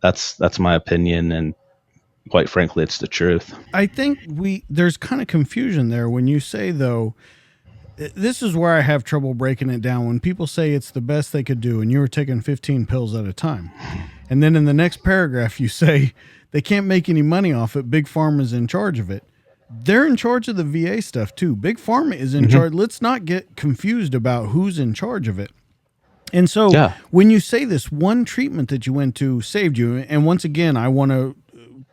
that's my opinion, and quite frankly it's the truth. I think there's kind of confusion there when you say, though, this is where I have trouble breaking it down. When people say it's the best they could do and you were taking 15 pills at a time, and then in the next paragraph you say they can't make any money off it, Big Pharma's in charge of it. They're in charge of the VA stuff too. Big Pharma is in charge. Let's not get confused about who's in charge of it. And so Yeah. when you say this one treatment that you went to saved you, and once again, I want to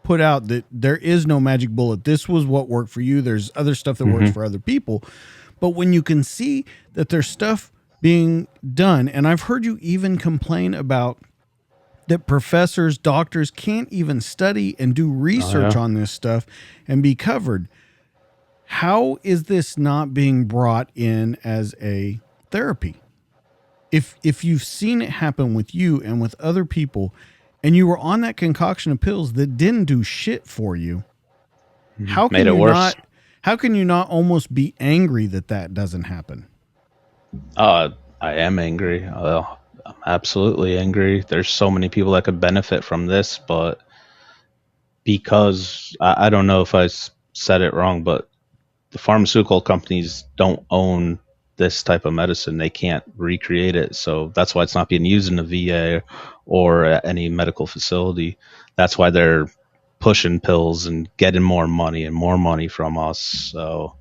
put out that there is no magic bullet. This was what worked for you. There's other stuff that works for other people. But when you can see that there's stuff being done, and I've heard you even complain about that professors, doctors can't even study and do research on this stuff and be covered. How is this not being brought in as a therapy? If you've seen it happen with you and with other people, and you were on that concoction of pills that didn't do shit for you, how can Made it you worse. not? How can you not almost be angry that that doesn't happen? I am angry. I'm absolutely angry. There's so many people that could benefit from this, but because I don't know if said it wrong, but the pharmaceutical companies don't own this type of medicine. They can't recreate it. So that's why it's not being used in the VA or at any medical facility. That's why they're pushing pills and getting more money and more money from us. So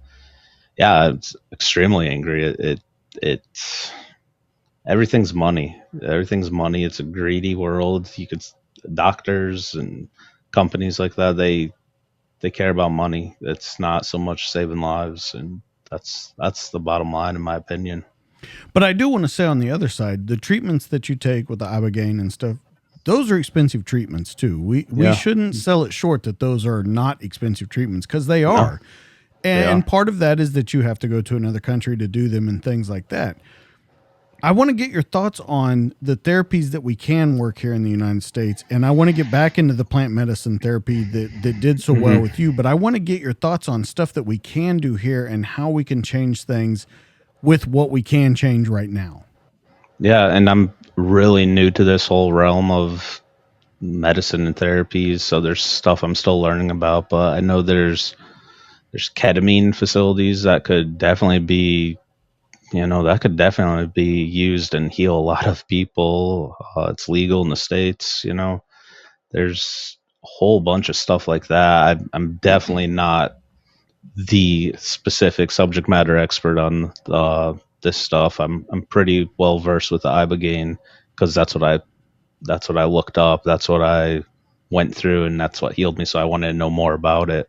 yeah, it's extremely angry. It's everything's money. Everything's money. It's a greedy world. You could doctors and companies like that, they care about money. It's not so much saving lives, and that's the bottom line in my opinion. But I do want to say on the other side, the treatments that you take with the ibogaine and stuff, those are expensive treatments too. We Yeah. shouldn't sell it short that those are not expensive treatments, because they are. They And are. part of that is that you have to go to another country to do them and things like that. I want to get your thoughts on the therapies that we can work here in the United States. And I want to get back into the plant medicine therapy that did so well with you. But I want to get your thoughts on stuff that we can do here and how we can change things with what we can change right now. Yeah, and I'm really new to this whole realm of medicine and therapies, so there's stuff I'm still learning about, but I know there's ketamine facilities that could definitely be, that could definitely be used and heal a lot of people. It's legal in the States, There's a whole bunch of stuff like that. I'm definitely not the specific subject matter expert on this stuff. I'm pretty well versed with the ibogaine because that's what I looked up. That's what I went through, and that's what healed me. So I wanted to know more about it.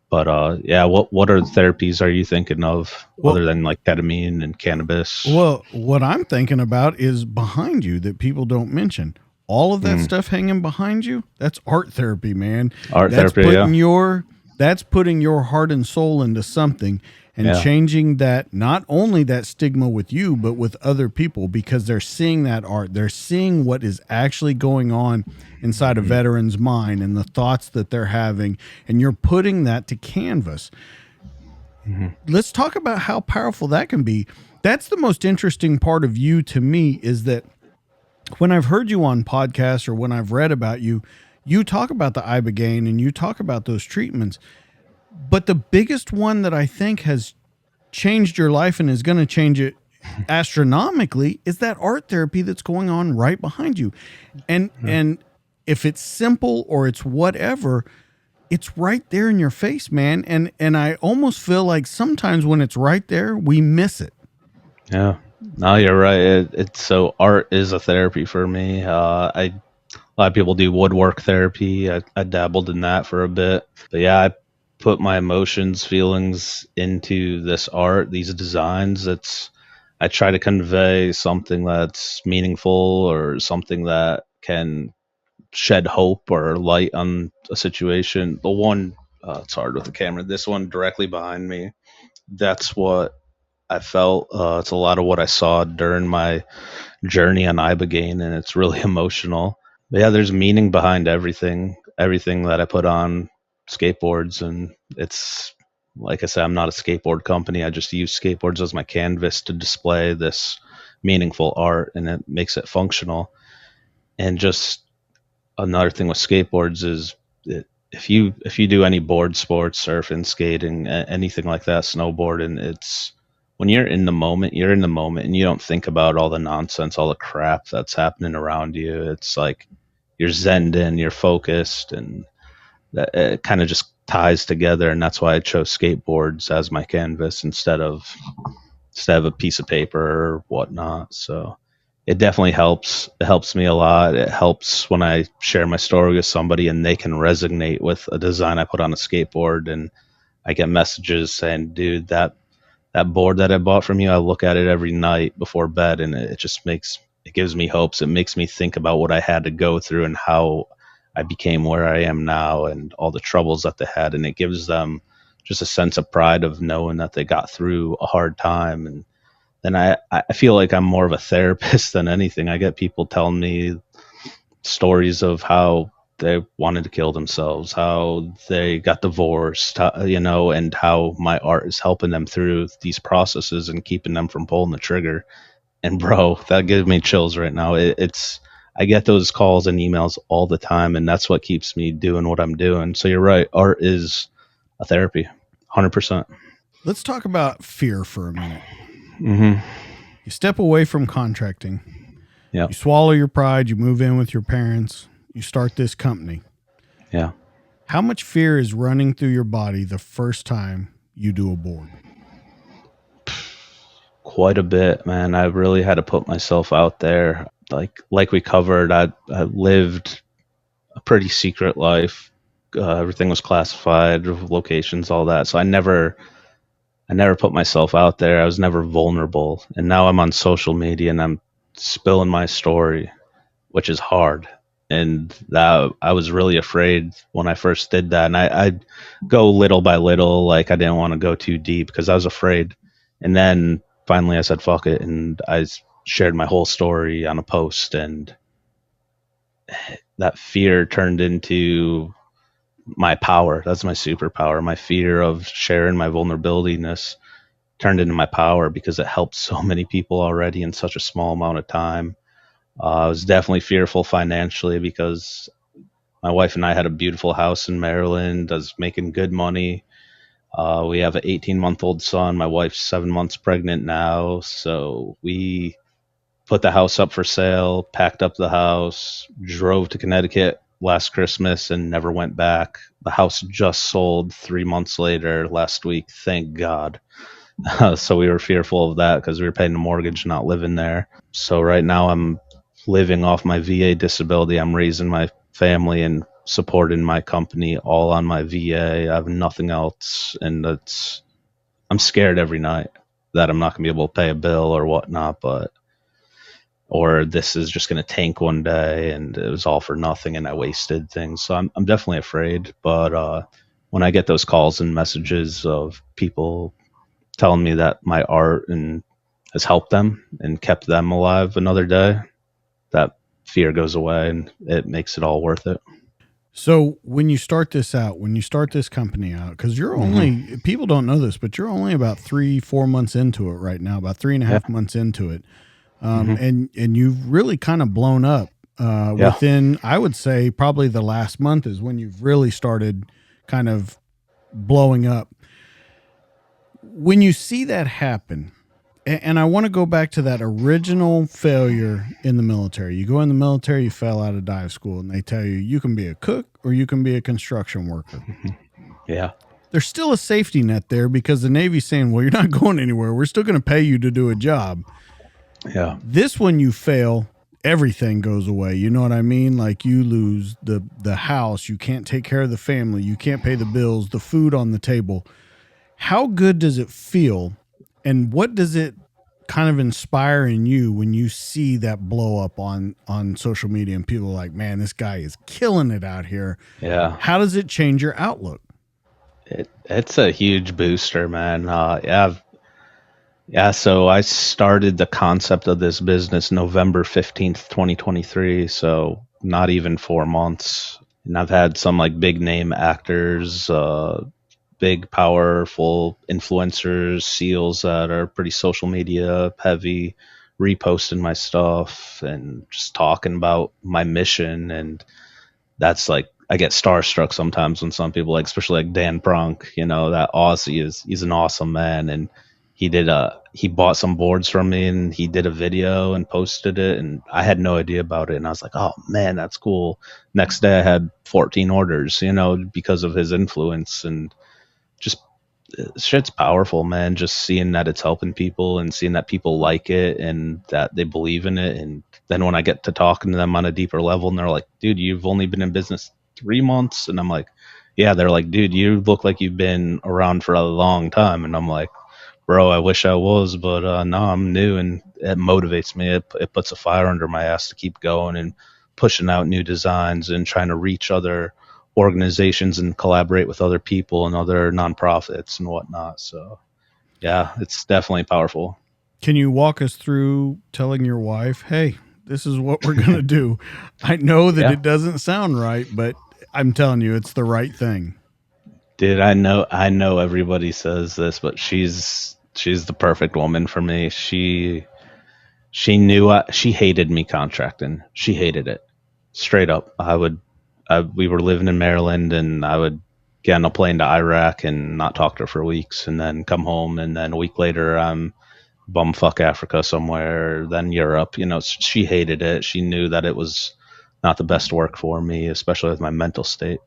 But yeah, what are the therapies are you thinking of Well, other than like ketamine and cannabis? well, what I'm thinking about is behind you that people don't mention. All of that stuff hanging behind you, that's art therapy, man. Art That's therapy, putting yeah. that's putting your heart and soul into something and Yeah. changing that, not only that stigma with you, but with other people, because they're seeing that art. They're seeing what is actually going on inside a veteran's mind and the thoughts that they're having, and you're putting that to canvas. Let's talk about how powerful that can be. That's the most interesting part of you to me, is that when I've heard you on podcasts or when I've read about you, you talk about the ibogaine and you talk about those treatments. But the biggest one that I think has changed your life and is going to change it astronomically is that art therapy that's going on right behind you. And if it's simple or it's whatever, it's right there in your face, man. And I almost feel like sometimes when it's right there, we miss it. Yeah. No, you're right. It's so art is a therapy for me. A lot of people do woodwork therapy. I dabbled in that for a bit. But yeah, I put my emotions, feelings into this art, these designs. I try to convey something that's meaningful or something that can shed hope or light on a situation. The one, it's hard with the camera. This one directly behind me, that's what I felt. It's a lot of what I saw during my journey on Ibogaine, and it's really emotional. But yeah, there's meaning behind everything that I put on skateboards, and it's like I said, I'm not a skateboard company. I just use skateboards as my canvas to display this meaningful art, and it makes it functional. And just another thing with skateboards is if you do any board sports, surfing, skating, anything like that, snowboarding, it's when you're in the moment, and you don't think about all the nonsense, all the crap that's happening around you. It's like you're zenned in, you're focused, and that it kind of just ties together. And that's why I chose skateboards as my canvas instead of a piece of paper or whatnot. So it definitely helps. It helps me a lot. It helps when I share my story with somebody and they can resonate with a design I put on a skateboard, and I get messages saying, "Dude, that board that I bought from you, I look at it every night before bed, and it gives me hopes. It makes me think about what I had to go through and how I became where I am now and all the troubles that they had, and it gives them just a sense of pride of knowing that they got through a hard time. And then I feel like I'm more of a therapist than anything. I get people telling me stories of how they wanted to kill themselves, how they got divorced, and how my art is helping them through these processes and keeping them from pulling the trigger. And bro, that gives me chills right now. I get those calls and emails all the time, and that's what keeps me doing what I'm doing. So you're right, art is a therapy, 100%. Let's talk about fear for a minute. Mm-hmm. You step away from contracting. Yeah. You swallow your pride. You move in with your parents. You start this company. Yeah. How much fear is running through your body the first time you do a board? Quite a bit, man. I really had to put myself out there. Like we covered, I lived a pretty secret life. Everything was classified, locations, all that. So I never put myself out there. I was never vulnerable. And now I'm on social media and I'm spilling my story, which is hard. And that I was really afraid when I first did that. And I'd go little by little, like I didn't want to go too deep because I was afraid. And then finally I said, fuck it. And shared my whole story on a post. And that fear turned into my power. That's my superpower. My fear of sharing my vulnerabilityness turned into my power because it helped so many people already in such a small amount of time. I was definitely fearful financially because my wife and I had a beautiful house in Maryland. I was making good money. We have an 18-month-old son. My wife's 7 months pregnant now. So we put the house up for sale, packed up the house, drove to Connecticut last Christmas and never went back. The house just sold 3 months later last week. Thank God. So we were fearful of that because we were paying the mortgage, not living there. So right now I'm living off my VA disability. I'm raising my family and supporting my company all on my VA. I have nothing else, and I'm scared every night that I'm not gonna be able to pay a bill or whatnot, or this is just gonna tank one day and it was all for nothing and I wasted things. So I'm definitely afraid. But when I get those calls and messages of people telling me that my art and has helped them and kept them alive another day, that fear goes away and it makes it all worth it. So when you start this out, when you start this company out, because you're only, people don't know this, but you're only about 3-4 months into it right now, about 3.5 months into it. And you've really kind of blown up within, I would say probably the last month is when you've really started kind of blowing up. When you see that happen, and I want to go back to that original failure in the military. You go in the military, you fell out of dive school, and they tell you you can be a cook or you can be a construction worker. Yeah. There's still a safety net there because the Navy's saying, well, you're not going anywhere. We're still going to pay you to do a job. Yeah. This one, you fail, everything goes away. You know what I mean? Like you lose the house. You can't take care of the family. You can't pay the bills, the food on the table. How good does it feel? And what does it kind of inspire in you when you see that blow up on social media and people are like, man, this guy is killing it out here? Yeah. How does it change your outlook? It's a huge booster, man. Yeah. So I started the concept of this business November 15th, 2023. So not even 4 months. And I've had some like big name actors, big, powerful influencers, SEALs that are pretty social media heavy, reposting my stuff and just talking about my mission. And that's like, I get starstruck sometimes when some people, like, especially like Dan Prunk, that Aussie he's an awesome man. And he bought some boards from me and he did a video and posted it. And I had no idea about it. And I was like, oh man, that's cool. Next day I had 14 orders, because of his influence. And just shit's powerful, man. Just seeing that it's helping people and seeing that people like it and that they believe in it. And then when I get to talking to them on a deeper level and they're like, dude, you've only been in business 3 months. And I'm like, yeah. They're like, dude, you look like you've been around for a long time. And I'm like, bro, I wish I was, but no, I'm new. And it motivates me. It puts a fire under my ass to keep going and pushing out new designs and trying to reach other organizations and collaborate with other people and other nonprofits and whatnot. So yeah, it's definitely powerful. Can you walk us through telling your wife, hey, this is what we're going to do? I know that it doesn't sound right, but I'm telling you, it's the right thing. Dude, I know everybody says this, but she's the perfect woman for me. She knew she hated me contracting. She hated it. Straight up. We were living in Maryland and I would get on a plane to Iraq and not talk to her for weeks and then come home. And then a week later, I'm bumfuck Africa somewhere, then Europe. She hated it. She knew that it was not the best work for me, especially with my mental state.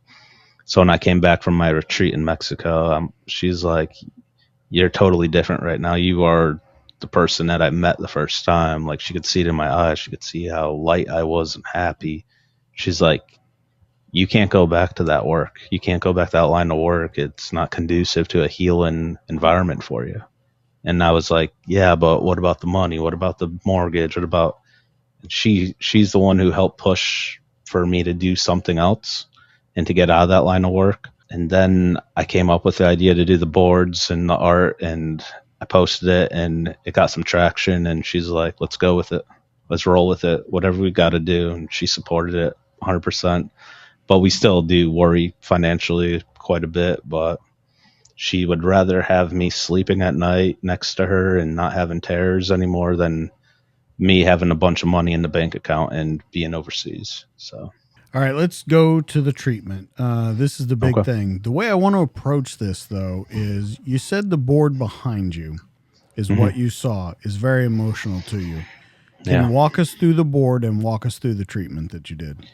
So when I came back from my retreat in Mexico, she's like, you're totally different right now. You are the person that I met the first time. Like she could see it in my eyes. She could see how light I was and happy. She's like, you can't go back to that work. You can't go back to that line of work. It's not conducive to a healing environment for you. And I was like, yeah, but what about the money? What about the mortgage? What about, and she's the one who helped push for me to do something else and to get out of that line of work. And then I came up with the idea to do the boards and the art, and I posted it and it got some traction, and she's like, let's go with it. Let's roll with it. Whatever we got to do. And she supported it 100%. But we still do worry financially quite a bit, but she would rather have me sleeping at night next to her and not having terrors anymore than me having a bunch of money in the bank account and being overseas. So, All right, let's go to the treatment. This is the big Okay. thing. The way I want to approach this, though, is you said the board behind you is what you saw is very emotional to you. Can yeah. you walk us through the board and walk us through the treatment that you did?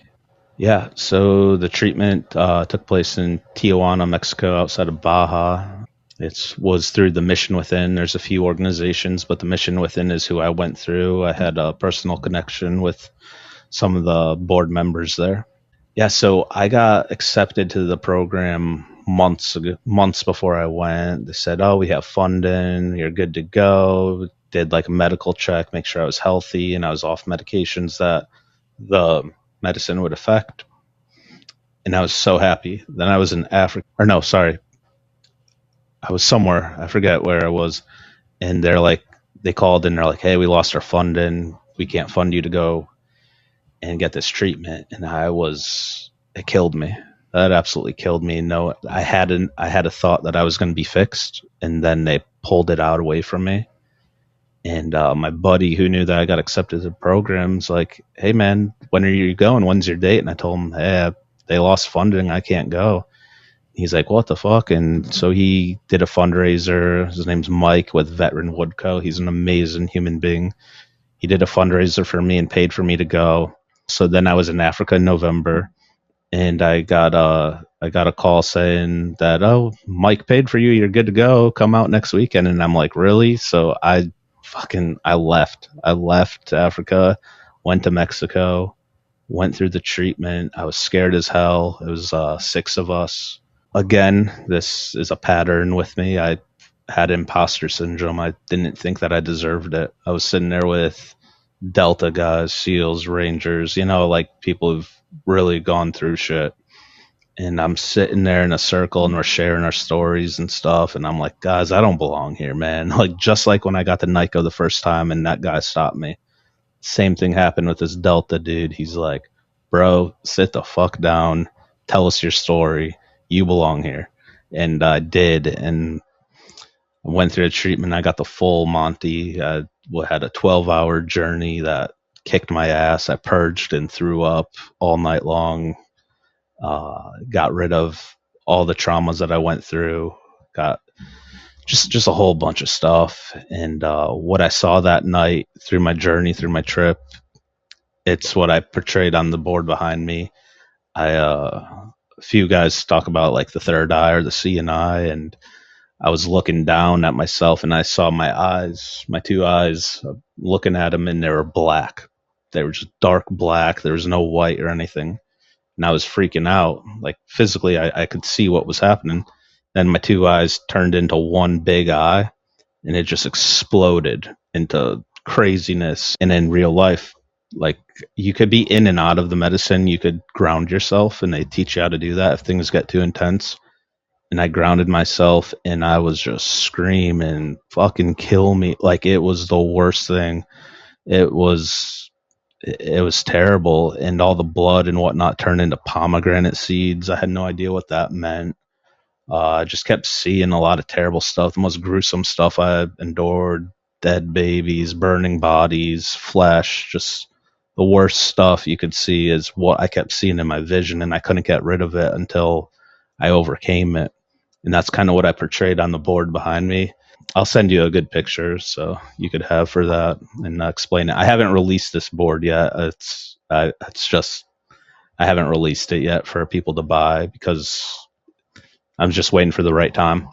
Yeah. So the treatment took place in Tijuana, Mexico, outside of Baja. It was through the Mission Within. There's a few organizations, but the Mission Within is who I went through. I had a personal connection with some of the board members there. Yeah, so I got accepted to the program months before I went. They said, "Oh, we have funding. You're good to go." Did like a medical check, make sure I was healthy and I was off medications that the medicine would affect. And I was so happy. Then I was in Africa, or no, sorry, I was somewhere. I forget where I was. And they called and they're like, "Hey, we lost our funding. We can't fund you to go and get this treatment." And it killed me. That absolutely killed me. No, I had a thought that I was going to be fixed, and then they pulled it out away from me. And my buddy who knew that I got accepted to the program's like, "Hey man, when are you going? When's your date?" And I told him, "Hey, they lost funding. I can't go." He's like, "What the fuck?" And so he did a fundraiser. His name's Mike with Veteran Woodco. He's an amazing human being. He did a fundraiser for me and paid for me to go. So then I was in Africa in November, and I got a call saying that, "Oh, Mike paid for you. You're good to go. Come out next weekend." And I'm like, "Really?" So I left. I left Africa, went to Mexico, went through the treatment. I was scared as hell. It was 6 of us. Again, this is a pattern with me. I had imposter syndrome. I didn't think that I deserved it. I was sitting there with Delta guys, SEALs, Rangers, like people who've really gone through shit. And I'm sitting there in a circle and we're sharing our stories and stuff. And I'm like, guys, I don't belong here, man. Like, just like when I got to NICO the first time and that guy stopped me. Same thing happened with this Delta dude. He's like, "Bro, sit the fuck down. Tell us your story. You belong here." And I did. And I went through a treatment. I got the full Monty. I had a 12-hour journey that kicked my ass. I purged and threw up all night long. Got rid of all the traumas that I went through. Got just a whole bunch of stuff. And what I saw that night through my journey, through my trip, it's what I portrayed on the board behind me. A few guys talk about like the third eye or the seeing eye, and I was looking down at myself and I saw my eyes, my 2 eyes, looking at them, and they were black. They were just dark black. There was no white or anything. And I was freaking out. Like physically, I could see what was happening. Then my 2 eyes turned into one big eye, and it just exploded into craziness. And in real life, like, you could be in and out of the medicine, you could ground yourself, and they teach you how to do that if things get too intense. And I grounded myself, and I was just screaming, "Fucking kill me." Like, it was the worst thing. It was terrible, and all the blood and whatnot turned into pomegranate seeds. I had no idea what that meant. I just kept seeing a lot of terrible stuff, the most gruesome stuff I endured: dead babies, burning bodies, flesh, just the worst stuff you could see is what I kept seeing in my vision, and I couldn't get rid of it until I overcame it. And that's kind of what I portrayed on the board behind me. I'll send you a good picture so you could have for that and explain it. I haven't released this board yet. It's just I haven't released it yet for people to buy because I'm just waiting for the right time.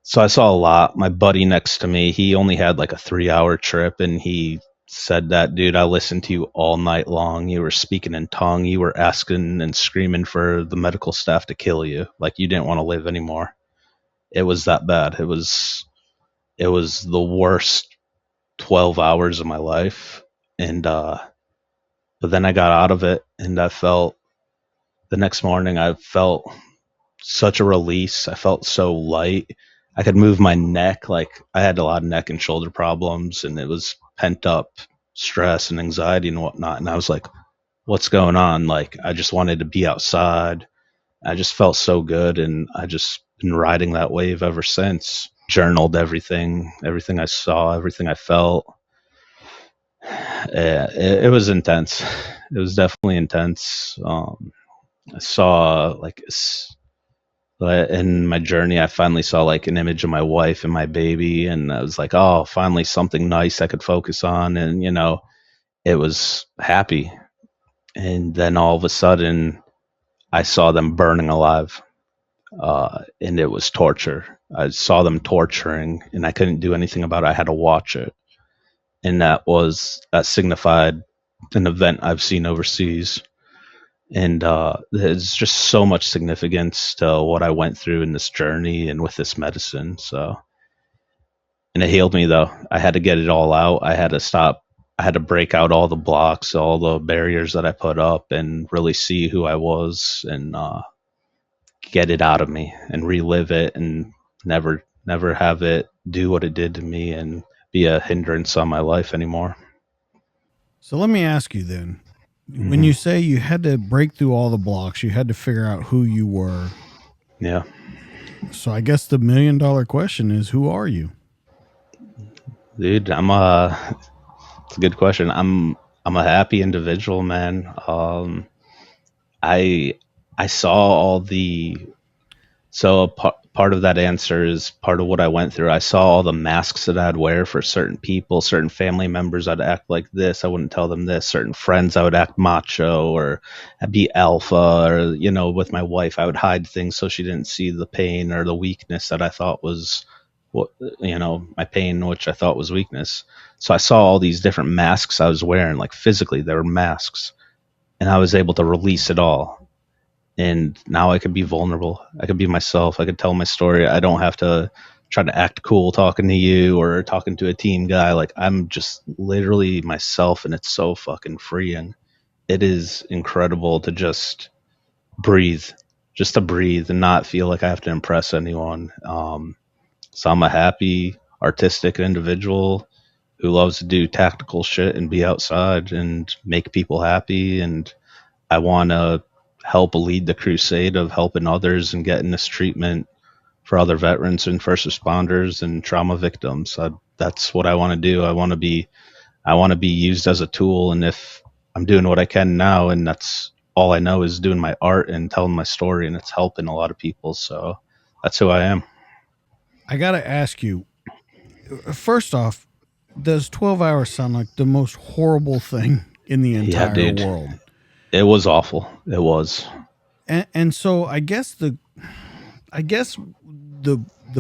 So I saw a lot. My buddy next to me, he only had like a 3-hour trip, and he said that, dude, I listened to you all night long. You were speaking in tongue. You were asking and screaming for the medical staff to kill you. Like you didn't want to live anymore. It was that bad. It was the worst 12 hours of my life. And but then I got out of it, and the next morning I felt such a release. I felt so light. I could move my neck. Like I had a lot of neck and shoulder problems, and it was pent up stress and anxiety and whatnot. And I was like, what's going on? Like I just wanted to be outside. I just felt so good, and I just been riding that wave ever since. Journaled everything I saw, everything I felt. Yeah, it was intense. It was definitely intense. I saw in my journey, I finally saw like an image of my wife and my baby, and I was like, oh, finally something nice I could focus on, and it was happy. And then all of a sudden, I saw them burning alive, and it was torture. I saw them torturing, and I couldn't do anything about it. I had to watch it, and that signified an event I've seen overseas. And there's just so much significance to what I went through in this journey and with this medicine. So, and it healed me though. I had to get it all out. I had to stop. I had to break out all the blocks, all the barriers that I put up, and really see who I was, and get it out of me and relive it, and never have it do what it did to me and be a hindrance on my life anymore. So let me ask you then, when Mm-hmm. you say you had to break through all the blocks, you had to figure out who you were. Yeah. So I guess the $1 million question is, who are you? Dude, it's a good question. I'm a happy individual, man. I I saw all the so part of that answer is part of what I went through. I saw all the masks that I'd wear for certain people, certain family members. I'd act like this. I wouldn't tell them this. Certain friends, I would act macho, or I'd be alpha, or with my wife, I would hide things so she didn't see the pain or the weakness that I thought was what my pain, which I thought was weakness. So I saw all these different masks I was wearing, like physically, they were masks, and I was able to release it all. And now I could be vulnerable. I could be myself. I could tell my story. I don't have to try to act cool talking to you or talking to a team guy. Like I'm just literally myself, and it's so fucking freeing. It is incredible to breathe, just to breathe and not feel like I have to impress anyone. So I'm a happy, artistic individual who loves to do tactical shit and be outside and make people happy. And I want to help lead the crusade of helping others and getting this treatment for other veterans and first responders and trauma victims. That's what I want to do. I want to be used as a tool. And if I'm doing what I can now, and that's all I know is doing my art and telling my story, and it's helping a lot of people. So that's who I am. I got to ask you, first off, does 12 hours sound like the most horrible thing in the Yeah, entire dude. world? It was awful. It was. And so I guess the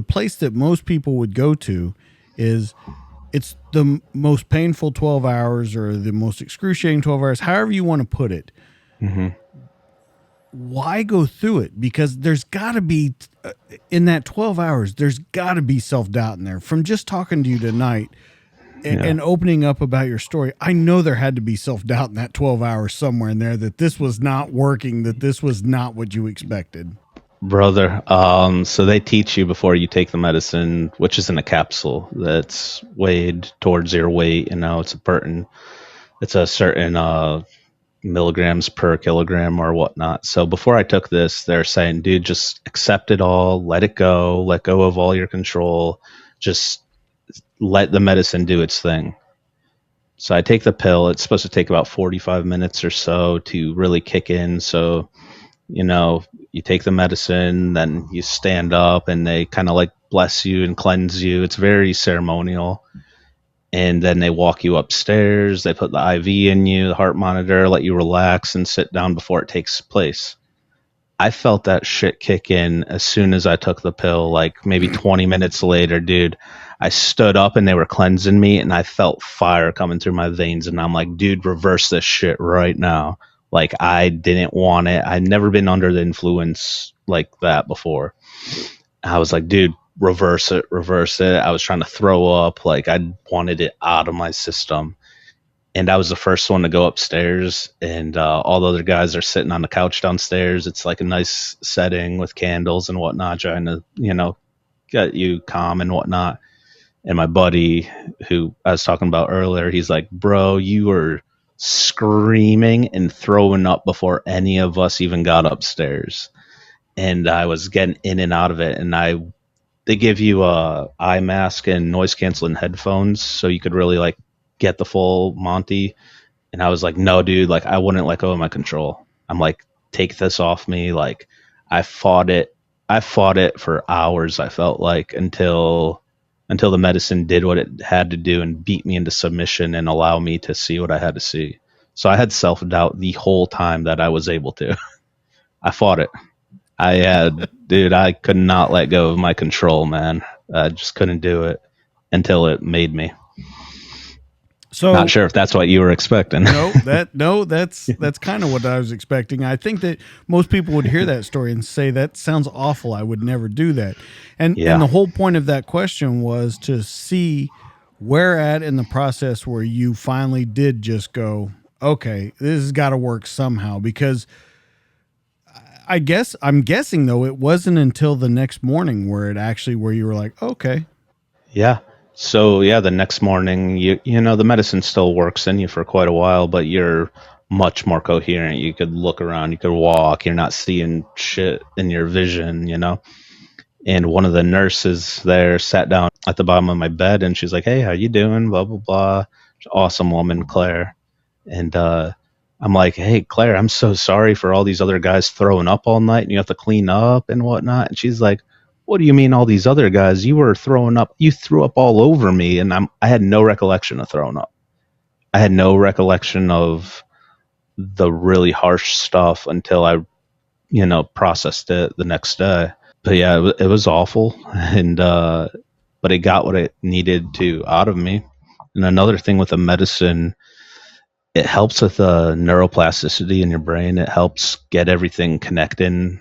place that most people would go to is, it's the most painful 12 hours or the most excruciating 12 hours, however you want to put it. Mm-hmm. Why go through it? Because there's got to be, in that 12 hours, there's got to be self-doubt in there. From just talking to you tonight and opening up about your story, I know there had to be self-doubt in that 12 hours somewhere in there, that this was not working, that this was not what you expected. Brother, so they teach you before you take the medicine, which is in a capsule that's weighed towards your weight. It's a certain milligrams per kilogram or whatnot. So before I took this, they're saying, dude, just accept it all, let go of all your control, just let the medicine do its thing. So I take the pill. It's supposed to take about 45 minutes or so to really kick in. So you take the medicine, then you stand up, and they kind of like bless you and cleanse you. It's very ceremonial. And then they walk you upstairs. They put the IV in you, the heart monitor, let you relax and sit down before it takes place. I felt that shit kick in as soon as I took the pill, like maybe 20 minutes later, dude. I stood up and they were cleansing me, and I felt fire coming through my veins. And I'm like, dude, reverse this shit right now. Like, I didn't want it. I'd never been under the influence like that before. I was like, dude, reverse it, reverse it. I was trying to throw up. Like, I wanted it out of my system. And I was the first one to go upstairs, and all the other guys are sitting on the couch downstairs. It's like a nice setting with candles and whatnot, trying to, get you calm and whatnot. And my buddy, who I was talking about earlier, he's like, bro, you were screaming and throwing up before any of us even got upstairs. And I was getting in and out of it. And they give you a eye mask and noise canceling headphones, so you could really like get the full Monty. And I was like, no, dude, like I wouldn't let go of my control. I'm like, take this off me. Like I fought it. I fought it for hours. I felt like until the medicine did what it had to do and beat me into submission and allow me to see what I had to see. So I had self doubt the whole time that I was able to. I fought it. I had, dude, I could not let go of my control, man. I just couldn't do it until it made me. So not sure if that's what you were expecting. That's kind of what I was expecting. I think that most people would hear that story and say that sounds awful. I would never do that. And the whole point of that question was to see where at in the process where you finally did just go, okay, this has got to work somehow. Because I'm guessing though it wasn't until the next morning where you were like, okay. Yeah. So the next morning, you know the medicine still works in you for quite a while, but you're much more coherent. You could look around, you could walk. You're not seeing shit in your vision, And one of the nurses there sat down at the bottom of my bed, and she's like, "Hey, how you doing?" Blah blah blah. Awesome woman, Claire. And I'm like, "Hey, Claire, I'm so sorry for all these other guys throwing up all night, and you have to clean up and whatnot." And she's like, "What do you mean all these other guys? You were throwing up. You threw up all over me." And I had no recollection of throwing up. I had no recollection of the really harsh stuff until I, processed it the next day. But yeah, it was awful, and but it got what it needed to out of me. And another thing with the medicine, it helps with the neuroplasticity in your brain. It helps get everything connecting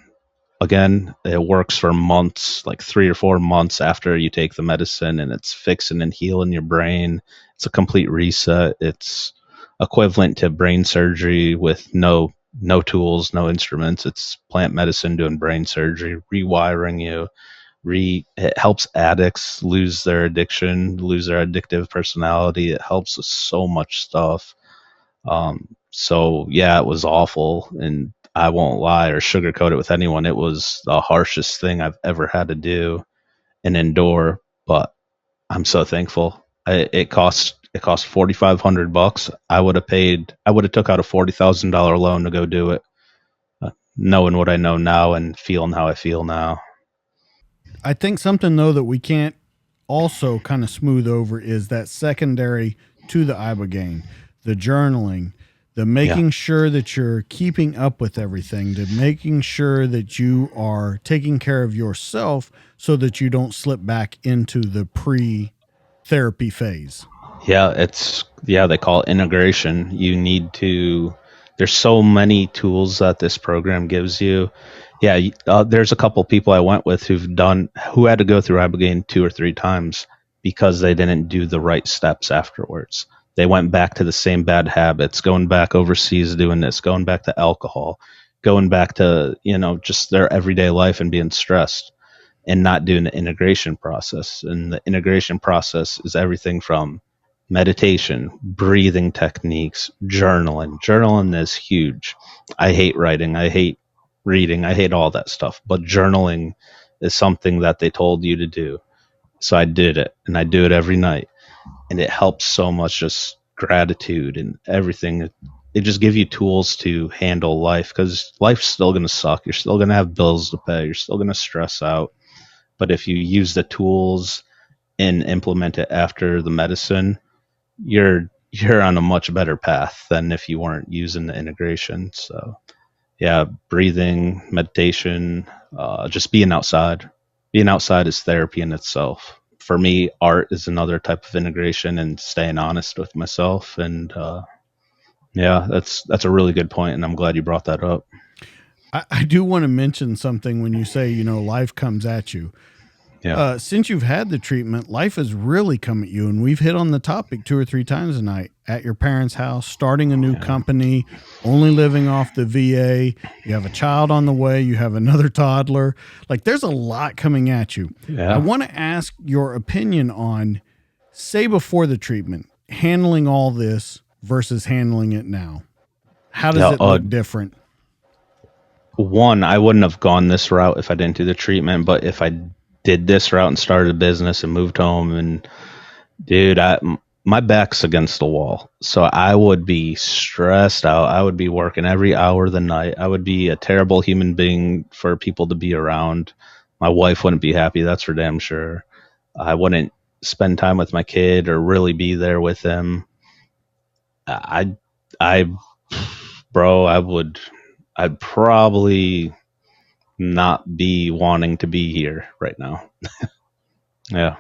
again. It works for months, like 3 or 4 months after you take the medicine, and it's fixing and healing your brain. It's a complete reset. It's equivalent to brain surgery with no tools, no instruments. It's plant medicine doing brain surgery, rewiring you. It helps addicts lose their addiction, lose their addictive personality. It helps with so much stuff. So yeah, it was awful, and I won't lie or sugarcoat it with anyone. It was the harshest thing I've ever had to do and endure, but I'm so thankful. It cost $4,500. I would have took out a $40,000 loan to go do it, knowing what I know now and feeling how I feel now. I think something though that we can't also kind of smooth over is that secondary to the ibogaine, the journaling, the making sure that you're keeping up with everything, to making sure that you are taking care of yourself so that you don't slip back into the pre-therapy phase. Yeah, they call it integration. You need to, there's so many tools that this program gives you. Yeah, there's a couple people I went with who had to go through ibogaine 2 or 3 times because they didn't do the right steps afterwards. They went back to the same bad habits, going back overseas doing this, going back to alcohol, going back to, just their everyday life and being stressed and not doing the integration process. And the integration process is everything from meditation, breathing techniques, journaling. Journaling is huge. I hate writing. I hate reading. I hate all that stuff. But journaling is something that they told you to do. So I did it, and I do it every night. And it helps so much, just gratitude and everything. They just give you tools to handle life, because life's still going to suck. You're still going to have bills to pay. You're still going to stress out. But if you use the tools and implement it after the medicine, you're on a much better path than if you weren't using the integration. So yeah, breathing, meditation, just being outside. Being outside is therapy in itself. For me, art is another type of integration and staying honest with myself. And yeah, that's a really good point, and I'm glad you brought that up. I do want to mention something when you say, life comes at you. Yeah, Since you've had the treatment, life has really come at you. And we've hit on the topic 2 or 3 times tonight at your parents' house, starting a new yeah, company, only living off the VA. You have a child on the way, you have another toddler. Like there's a lot coming at you. I yeah. want to ask your opinion on, say, before the treatment, handling all this versus handling it now. How does Yeah, it look different? one, I wouldn't have gone this route if I didn't do the treatment, but if I did this route and started a business and moved home, and dude, my back's against the wall, so I would be stressed out. I would be working every hour of the night. I would be a terrible human being for people to be around. My wife wouldn't be happy, that's for damn sure. I wouldn't spend time with my kid or really be there with him. I, I, bro, I'd probably not be wanting to be here right now. Yeah,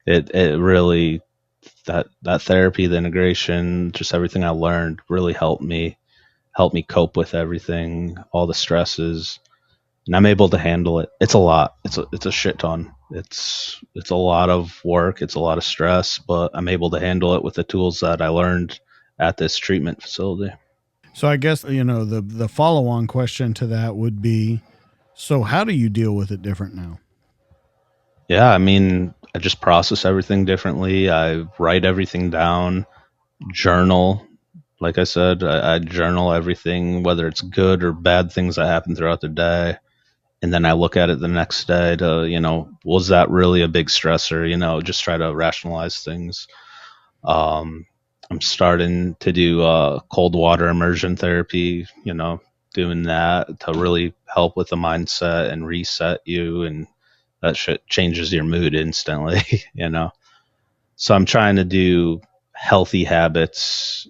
it really, that therapy, the integration, just everything I learned really helped me cope with everything, all the stresses, and I'm able to handle it. It's a lot. It's a shit ton. It's a lot of work. It's a lot of stress, but I'm able to handle it with the tools that I learned at this treatment facility. So I guess, the follow-on question to that would be, so how do you deal with it different now? Yeah, I mean, I just process everything differently. I write everything down, journal. Like I said, I journal everything, whether it's good or bad things that happen throughout the day. And then I look at it the next day to, was that really a big stressor? Just try to rationalize things. Um, I'm starting to do cold water immersion therapy, doing that to really help with the mindset and reset you. And that shit changes your mood instantly, So I'm trying to do healthy habits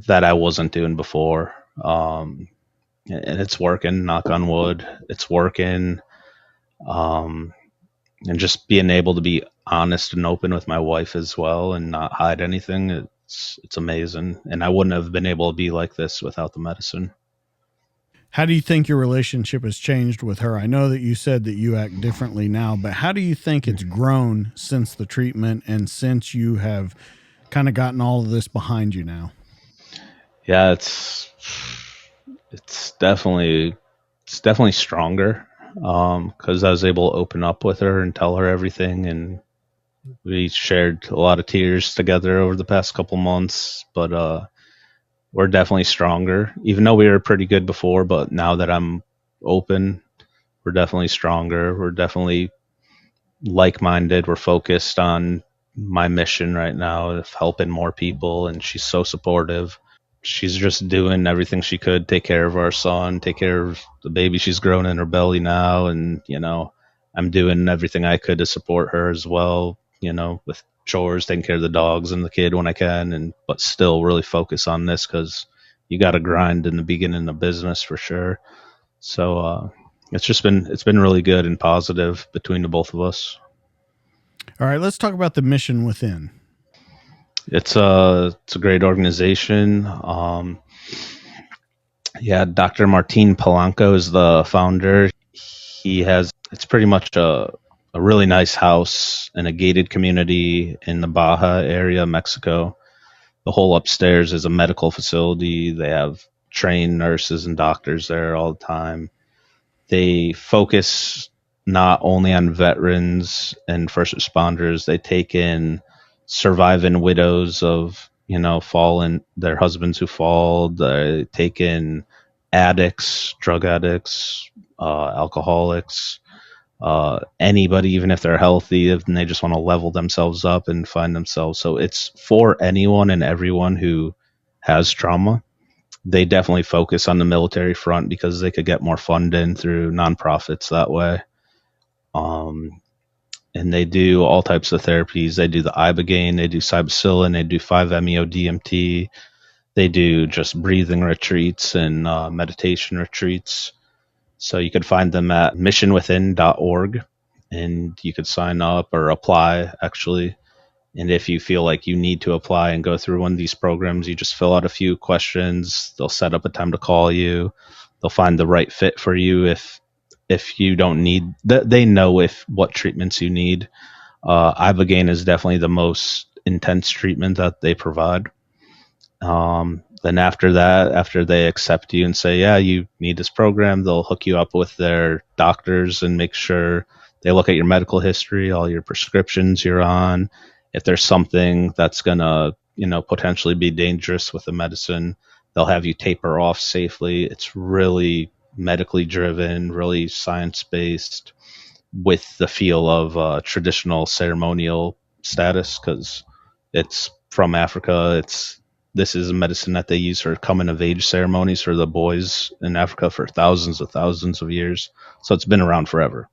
that I wasn't doing before. And it's working, knock on wood. It's working. Um, and just being able to be honest and open with my wife as well and not hide anything, it's amazing. And I wouldn't have been able to be like this without the medicine. How do you think your relationship has changed with her? I know that you said that you act differently now, but how do you think it's grown since the treatment and since you have kind of gotten all of this behind you now? Yeah, it's definitely stronger, because I was able to open up with her and tell her everything, and we shared a lot of tears together over the past couple months. But we're definitely stronger, even though we were pretty good before. But now that I'm open, we're definitely stronger. We're definitely like-minded. We're focused on my mission right now of helping more people, and she's so supportive. She's just doing everything she could, take care of our son, take care of the baby she's grown in her belly now. And I'm doing everything I could to support her as well, with chores, taking care of the dogs and the kid when I can, and but still really focus on this, because you got to grind in the beginning of business for sure. So it's been really good and positive between the both of us. All right, let's talk about the mission within. It's a great organization. Yeah, Dr. Martin Polanco is the founder. It's pretty much a really nice house in a gated community in the Baja area, Mexico. The whole upstairs is a medical facility. They have trained nurses and doctors there all the time. They focus not only on veterans and first responders, they take in surviving widows of, fallen, their husbands who fall. They take in addicts, drug addicts, alcoholics, anybody, even if they're healthy and they just want to level themselves up and find themselves. So it's for anyone and everyone who has trauma. They definitely focus on the military front because they could get more funding through nonprofits that way. Um, and they do all types of therapies. They do the ibogaine, they do cybacillin, they do 5-MeO DMT, They do just breathing retreats and meditation retreats. So you could find them at missionwithin.org, and you could sign up or apply, actually. And if you feel like you need to apply and go through one of these programs, you just fill out a few questions. They'll set up a time to call you. They'll find the right fit for you if you don't need. They know if what treatments you need. Ibogaine is definitely the most intense treatment that they provide. Then after that, after they accept you and say, yeah, you need this program, they'll hook you up with their doctors and make sure they look at your medical history, all your prescriptions you're on. If there's something that's going to, potentially be dangerous with the medicine, they'll have you taper off safely. It's really medically driven, really science-based, with the feel of traditional ceremonial status, because it's from Africa. This is a medicine that they use for coming of age ceremonies for the boys in Africa for thousands of years. So it's been around forever.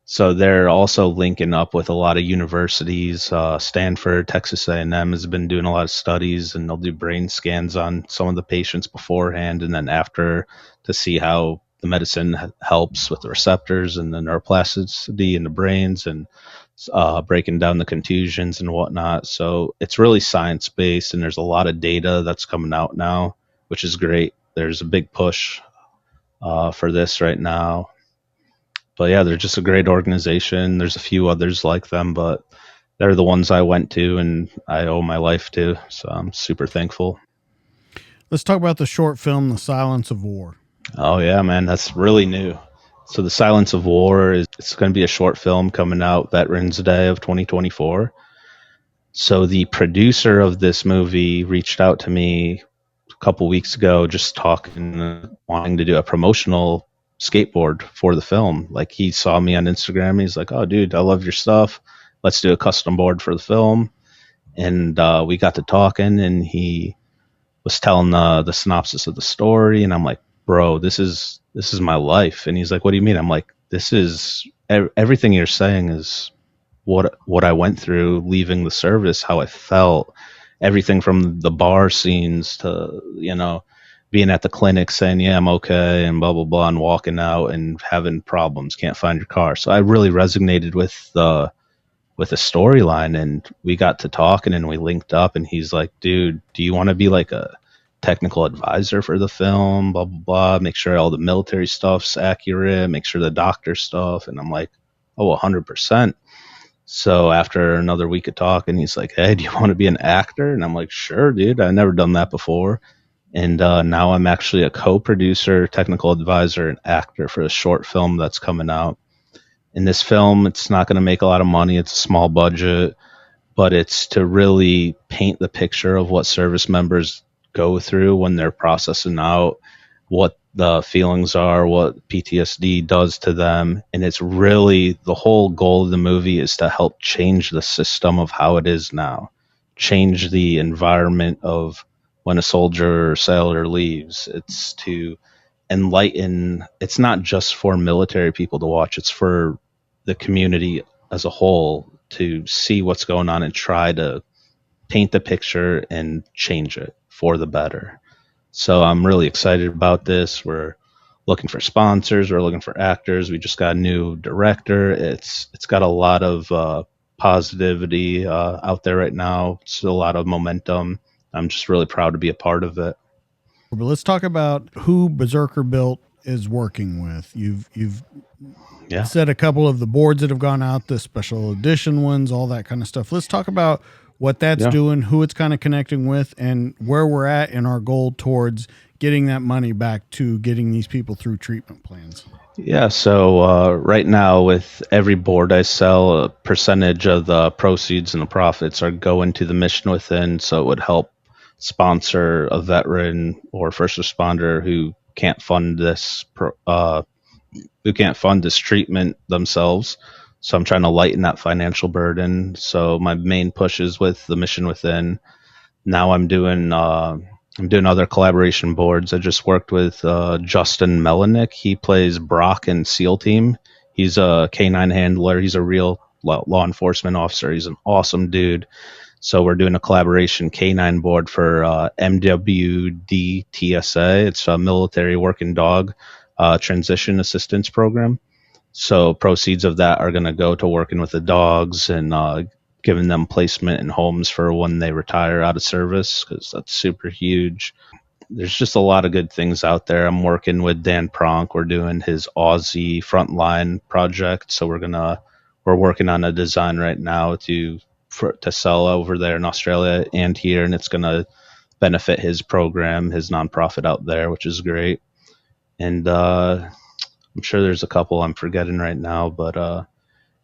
So they're also linking up with a lot of universities. Stanford, Texas A&M has been doing a lot of studies, and they'll do brain scans on some of the patients beforehand and then after to see how the medicine helps with the receptors and the neuroplasticity in the brains, and breaking down the contusions and whatnot. So it's really science-based, and there's a lot of data that's coming out now, which is great. There's a big push for this right now. But yeah, they're just a great organization. There's a few others like them, but they're the ones I went to and I owe my life to. So I'm super thankful. Let's talk about the short film, The Silence of War. Oh yeah, man, that's really new. So The Silence of War it's going to be a short film coming out Veterans Day of 2024. So the producer of this movie reached out to me a couple weeks ago, just talking, wanting to do a promotional skateboard for the film. Like, he saw me on Instagram. He's like, "Oh, dude, I love your stuff. Let's do a custom board for the film." And we got to talking, and he was telling the synopsis of the story, and I'm like, "Bro, this is my life." And he's like, "What do you mean?" I'm like, "This is everything you're saying is what I went through leaving the service, how I felt, everything from the bar scenes to, being at the clinic saying, yeah, I'm okay, and blah, blah, blah, and walking out and having problems, can't find your car." So I really resonated with the storyline, and we got to talking and we linked up, and he's like, "Dude, do you want to be like a technical advisor for the film, blah, blah, blah, make sure all the military stuff's accurate, make sure the doctor stuff?" And I'm like, "Oh, 100%. So after another week of talking, he's like, "Hey, do you want to be an actor?" And I'm like, "Sure, dude. I've never done that before." And now I'm actually a co-producer, technical advisor, and actor for a short film that's coming out. In this film, it's not going to make a lot of money. It's a small budget, but it's to really paint the picture of what service members go through when they're processing out, what the feelings are, what PTSD does to them. And it's really, the whole goal of the movie is to help change the system of how it is now, change the environment of when a soldier or sailor leaves. It's to enlighten. It's not just for military people to watch, it's for the community as a whole to see what's going on and try to paint the picture and change it for the better. So I'm really excited about this. We're looking for sponsors. We're looking for actors. We just got a new director. It's got a lot of positivity out there right now. It's a lot of momentum. I'm just really proud to be a part of it. But let's talk about who Berserker Built is working with. You've said a couple of the boards that have gone out, the special edition ones, all that kind of stuff. Let's talk about what that's doing, who it's kind of connecting with, and where we're at in our goal towards getting that money back to getting these people through treatment plans. Yeah, so right now with every board I sell, a percentage of the proceeds and the profits are going to the Mission Within, so it would help sponsor a veteran or first responder who can't fund this treatment themselves. So I'm trying to lighten that financial burden. So my main push is with the Mission Within. Now I'm doing other collaboration boards. I just worked with Justin Melanik. He plays Brock in SEAL Team. He's a K9 handler. He's a real law enforcement officer. He's an awesome dude. So we're doing a collaboration K9 board for MWD-TSA. It's a military working dog transition assistance program. So proceeds of that are going to go to working with the dogs and giving them placement in homes for when they retire out of service, because that's super huge. There's just a lot of good things out there. I'm working with Dan Pronk. We're doing his Aussie frontline project. So we're working on a design right now to sell over there in Australia and here, and it's going to benefit his program, his nonprofit out there, which is great. And I'm sure there's a couple I'm forgetting right now, but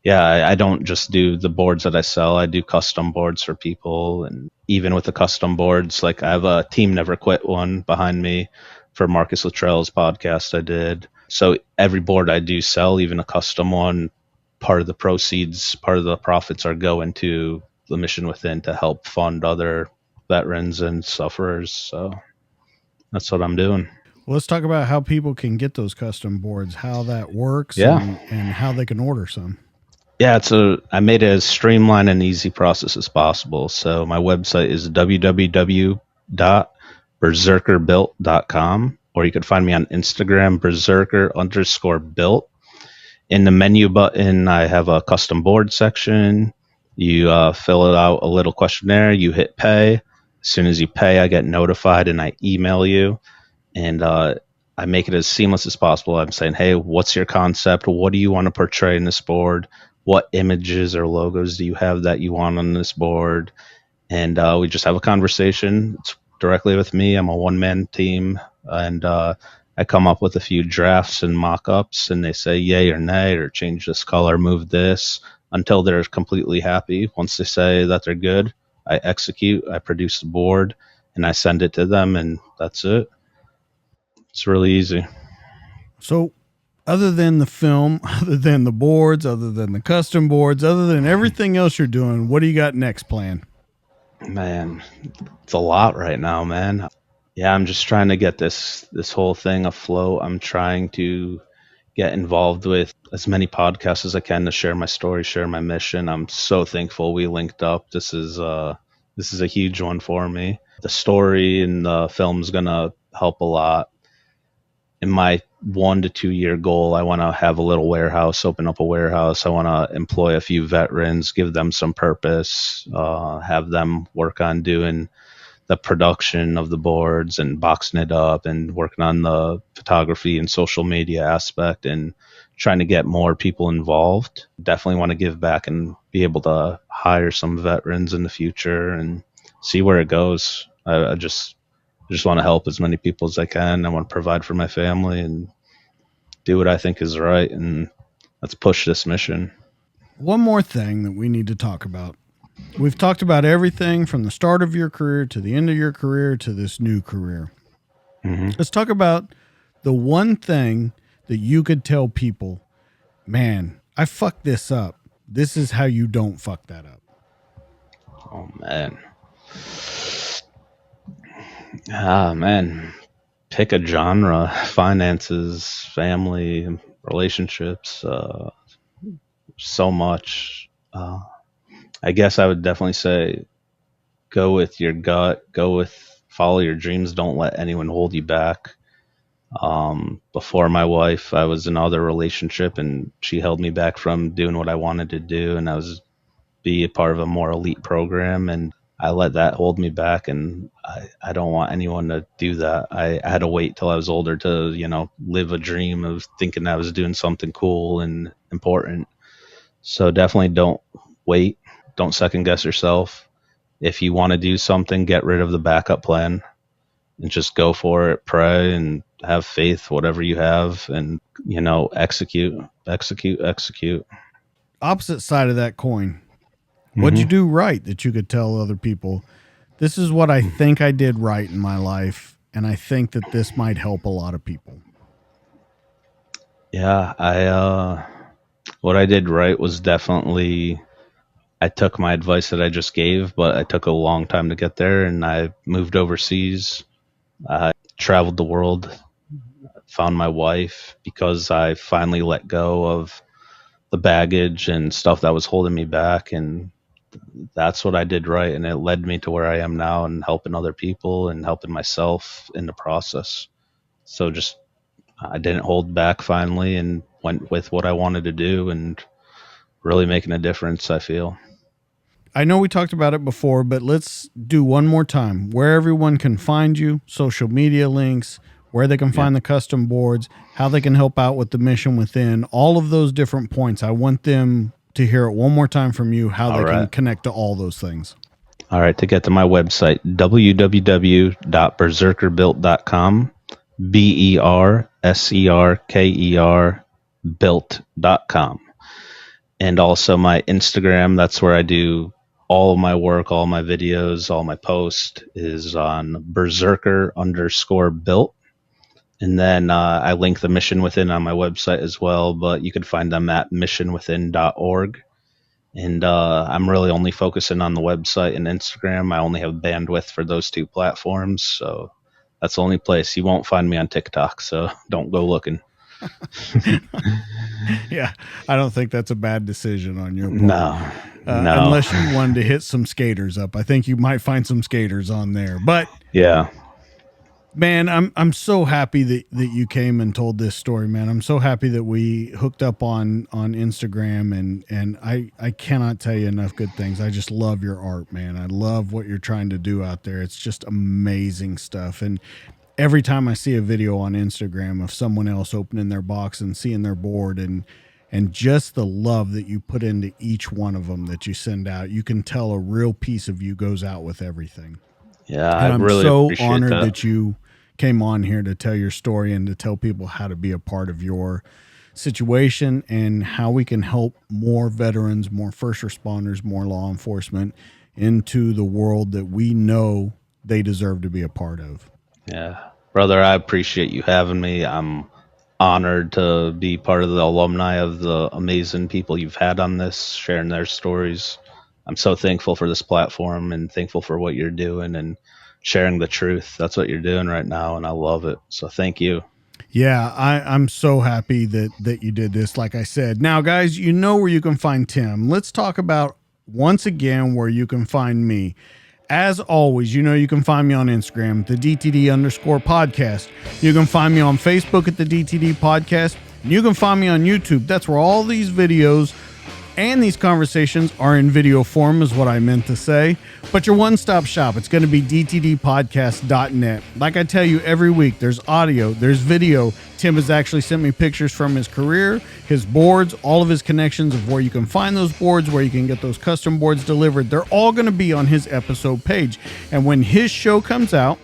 yeah, I don't just do the boards that I sell. I do custom boards for people. And even with the custom boards, like I have a Team Never Quit one behind me for Marcus Luttrell's podcast I did. So every board I do sell, even a custom one, part of the proceeds, part of the profits are going to the Mission Within to help fund other veterans and sufferers. So that's what I'm doing. Well, let's talk about how people can get those custom boards, how that works, Yeah. and how they can order some. Yeah, I made it as streamlined and easy process as possible. So my website is www.berserkerbuilt.com, or you could find me on Instagram, berserker_built. In the menu button, I have a custom board section. You fill it out, a little questionnaire, you hit pay. As soon as you pay, I get notified and I email you. And I make it as seamless as possible. I'm saying, hey, what's your concept? What do you want to portray in this board? What images or logos do you have that you want on this board? And we just have a conversation. It's directly with me. I'm a one-man team. And I come up with a few drafts and mock-ups, and they say yay or nay, or change this color, move this, until they're completely happy. Once they say that they're good, I execute, I produce the board, and I send it to them, and that's it. It's really easy. So other than the film, other than the boards, other than the custom boards, other than everything else you're doing, what do you got next planned? Man, it's a lot right now, man. Yeah, I'm just trying to get this whole thing afloat. I'm trying to get involved with as many podcasts as I can to share my story, share my mission. I'm so thankful we linked up. This is a huge one for me. The story and the film's gonna help a lot. In my 1 to 2 year goal, I want to have a little warehouse, open up a warehouse. I want to employ a few veterans, give them some purpose, have them work on doing the production of the boards and boxing it up and working on the photography and social media aspect and trying to get more people involved. Definitely want to give back and be able to hire some veterans in the future and see where it goes. I just want to help as many people as I can. I want to provide for my family and do what I think is right. And let's push this mission. One more thing that we need to talk about. We've talked about everything from the start of your career to the end of your career to this new career. Mm-hmm. Let's talk about the one thing that you could tell people, man, I fucked this up. This is how you don't fuck that up. Oh, man. Ah, man. Pick a genre. Finances, family, relationships, so much. I guess I would definitely say go with your gut, follow your dreams. Don't let anyone hold you back. Before my wife, I was in another relationship and she held me back from doing what I wanted to do. And I was be a part of a more elite program. And I let that hold me back. And I don't want anyone to do that. I had to wait till I was older to, live a dream of thinking I was doing something cool and important. So definitely don't wait. Don't second guess yourself. If you want to do something, get rid of the backup plan and just go for it. Pray and have faith, whatever you have, and, execute. Opposite side of that coin. What'd you do right that you could tell other people, this is what I think I did right in my life, and I think that this might help a lot of people? Yeah, what I did right was definitely I took my advice that I just gave, but I took a long time to get there, and I moved overseas. I traveled the world, found my wife because I finally let go of the baggage and stuff that was holding me back, and that's what I did right, and it led me to where I am now and helping other people and helping myself in the process. So just I didn't hold back finally and went with what I wanted to do and really making a difference, I feel. I know we talked about it before, but let's do one more time where everyone can find you, social media links, where they can find the custom boards, how they can help out with the mission within, all of those different points. I want them to hear it one more time from you, how they can connect to all those things. All right, to get to my website, www.berserkerbuilt.com, BERSERKER built.com. And also my Instagram, that's where I do all of my work, all my videos, all my posts is on berserker_built. And then I link the Mission Within on my website as well, but you can find them at missionwithin.org. And I'm really only focusing on the website and Instagram. I only have bandwidth for those two platforms, so that's the only place. You won't find me on TikTok, so don't go looking. Yeah, I don't think that's a bad decision on your part. No. Unless you wanted to hit some skaters up. I think you might find some skaters on there. But yeah. Man, I'm so happy that you came and told this story, man. I'm so happy that we hooked up on Instagram, and I cannot tell you enough good things. I just love your art, man. I love what you're trying to do out there. It's just amazing stuff. And every time I see a video on Instagram of someone else opening their box and seeing their board and just the love that you put into each one of them that you send out, you can tell a real piece of you goes out with everything. Yeah, and I'm really so honored that you came on here to tell your story and to tell people how to be a part of your situation and how we can help more veterans, more first responders, more law enforcement into the world that we know they deserve to be a part of. Yeah, brother, I appreciate you having me. I'm honored to be part of the alumni of the amazing people you've had on this, sharing their stories. I'm so thankful for this platform and thankful for what you're doing and sharing the truth. That's what you're doing right now, and I love it. So thank you. Yeah, I'm so happy that you did this, like I said. Now, guys, you know where you can find Tim. Let's talk about, once again, where you can find me. As always, you know you can find me on Instagram, the DTD_podcast. You can find me on Facebook at the DTD Podcast. And you can find me on YouTube. That's where all these videos and these conversations are in video form, is what I meant to say. But your one-stop shop, it's going to be dtdpodcast.net. Like I tell you every week, there's audio, there's video. Tim has actually sent me pictures from his career, his boards, all of his connections of where you can find those boards, where you can get those custom boards delivered. They're all going to be on his episode page. And when his show comes out,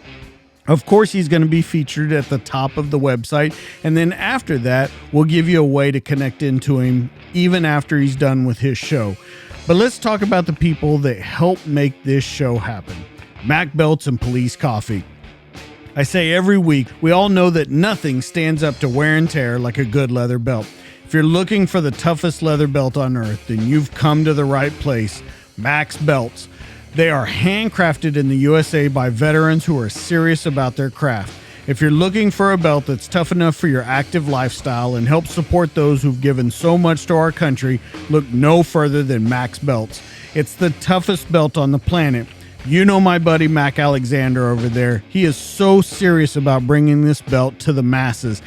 of course, he's going to be featured at the top of the website. And then after that, we'll give you a way to connect into him even after he's done with his show. But let's talk about the people that help make this show happen. Mac Belts and Police Coffee. I say every week, we all know that nothing stands up to wear and tear like a good leather belt. If you're looking for the toughest leather belt on earth, then you've come to the right place. Mac's Belts. They are handcrafted in the USA by veterans who are serious about their craft. If you're looking for a belt that's tough enough for your active lifestyle and helps support those who've given so much to our country, look no further than Mac's Belts. It's the toughest belt on the planet. You know my buddy Mac Alexander over there. He is so serious about bringing this belt to the masses,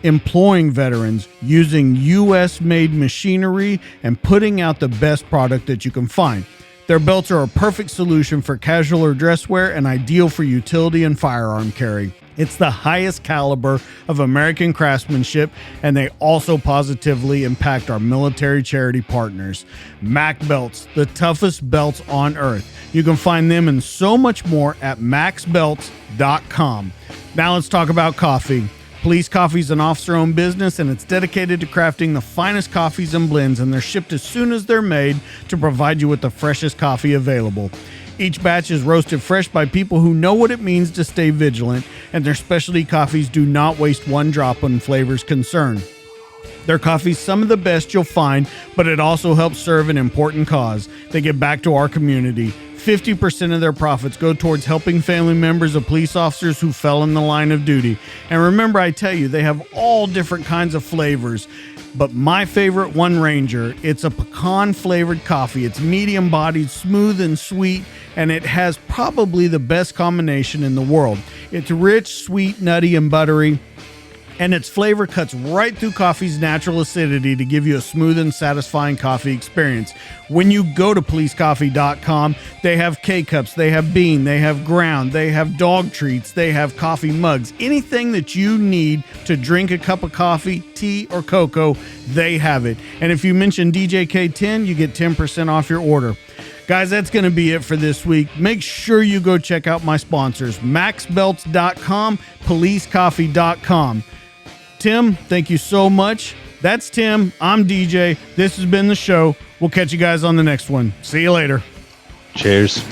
employing veterans, using US-made machinery, and putting out the best product that you can find. Their belts are a perfect solution for casual or dress wear and ideal for utility and firearm carry. It's the highest caliber of American craftsmanship, and they also positively impact our military charity partners. Mac Belts, the toughest belts on earth. You can find them and so much more at maxbelts.com. Now let's talk about coffee. Police Coffee is an officer-owned business, and it's dedicated to crafting the finest coffees and blends, and they're shipped as soon as they're made to provide you with the freshest coffee available. Each batch is roasted fresh by people who know what it means to stay vigilant, and their specialty coffees do not waste one drop when flavor's concerned. Their coffee's some of the best you'll find, but it also helps serve an important cause. They give back to our community. 50% of their profits go towards helping family members of police officers who fell in the line of duty. And remember, I tell you, they have all different kinds of flavors. but my favorite One Ranger, it's a pecan flavored coffee. It's medium bodied, smooth and sweet, and it has probably the best combination in the world. It's rich, sweet, nutty, and buttery, and its flavor cuts right through coffee's natural acidity to give you a smooth and satisfying coffee experience. When you go to policecoffee.com, they have K-Cups, they have bean, they have ground, they have dog treats, they have coffee mugs. Anything that you need to drink a cup of coffee, tea, or cocoa, they have it. And if you mention DJK10, you get 10% off your order. Guys, that's going to be it for this week. Make sure you go check out my sponsors, maxbelts.com, policecoffee.com. Tim, thank you so much. That's Tim. I'm DJ. This has been the show. We'll catch you guys on the next one. See you later. Cheers.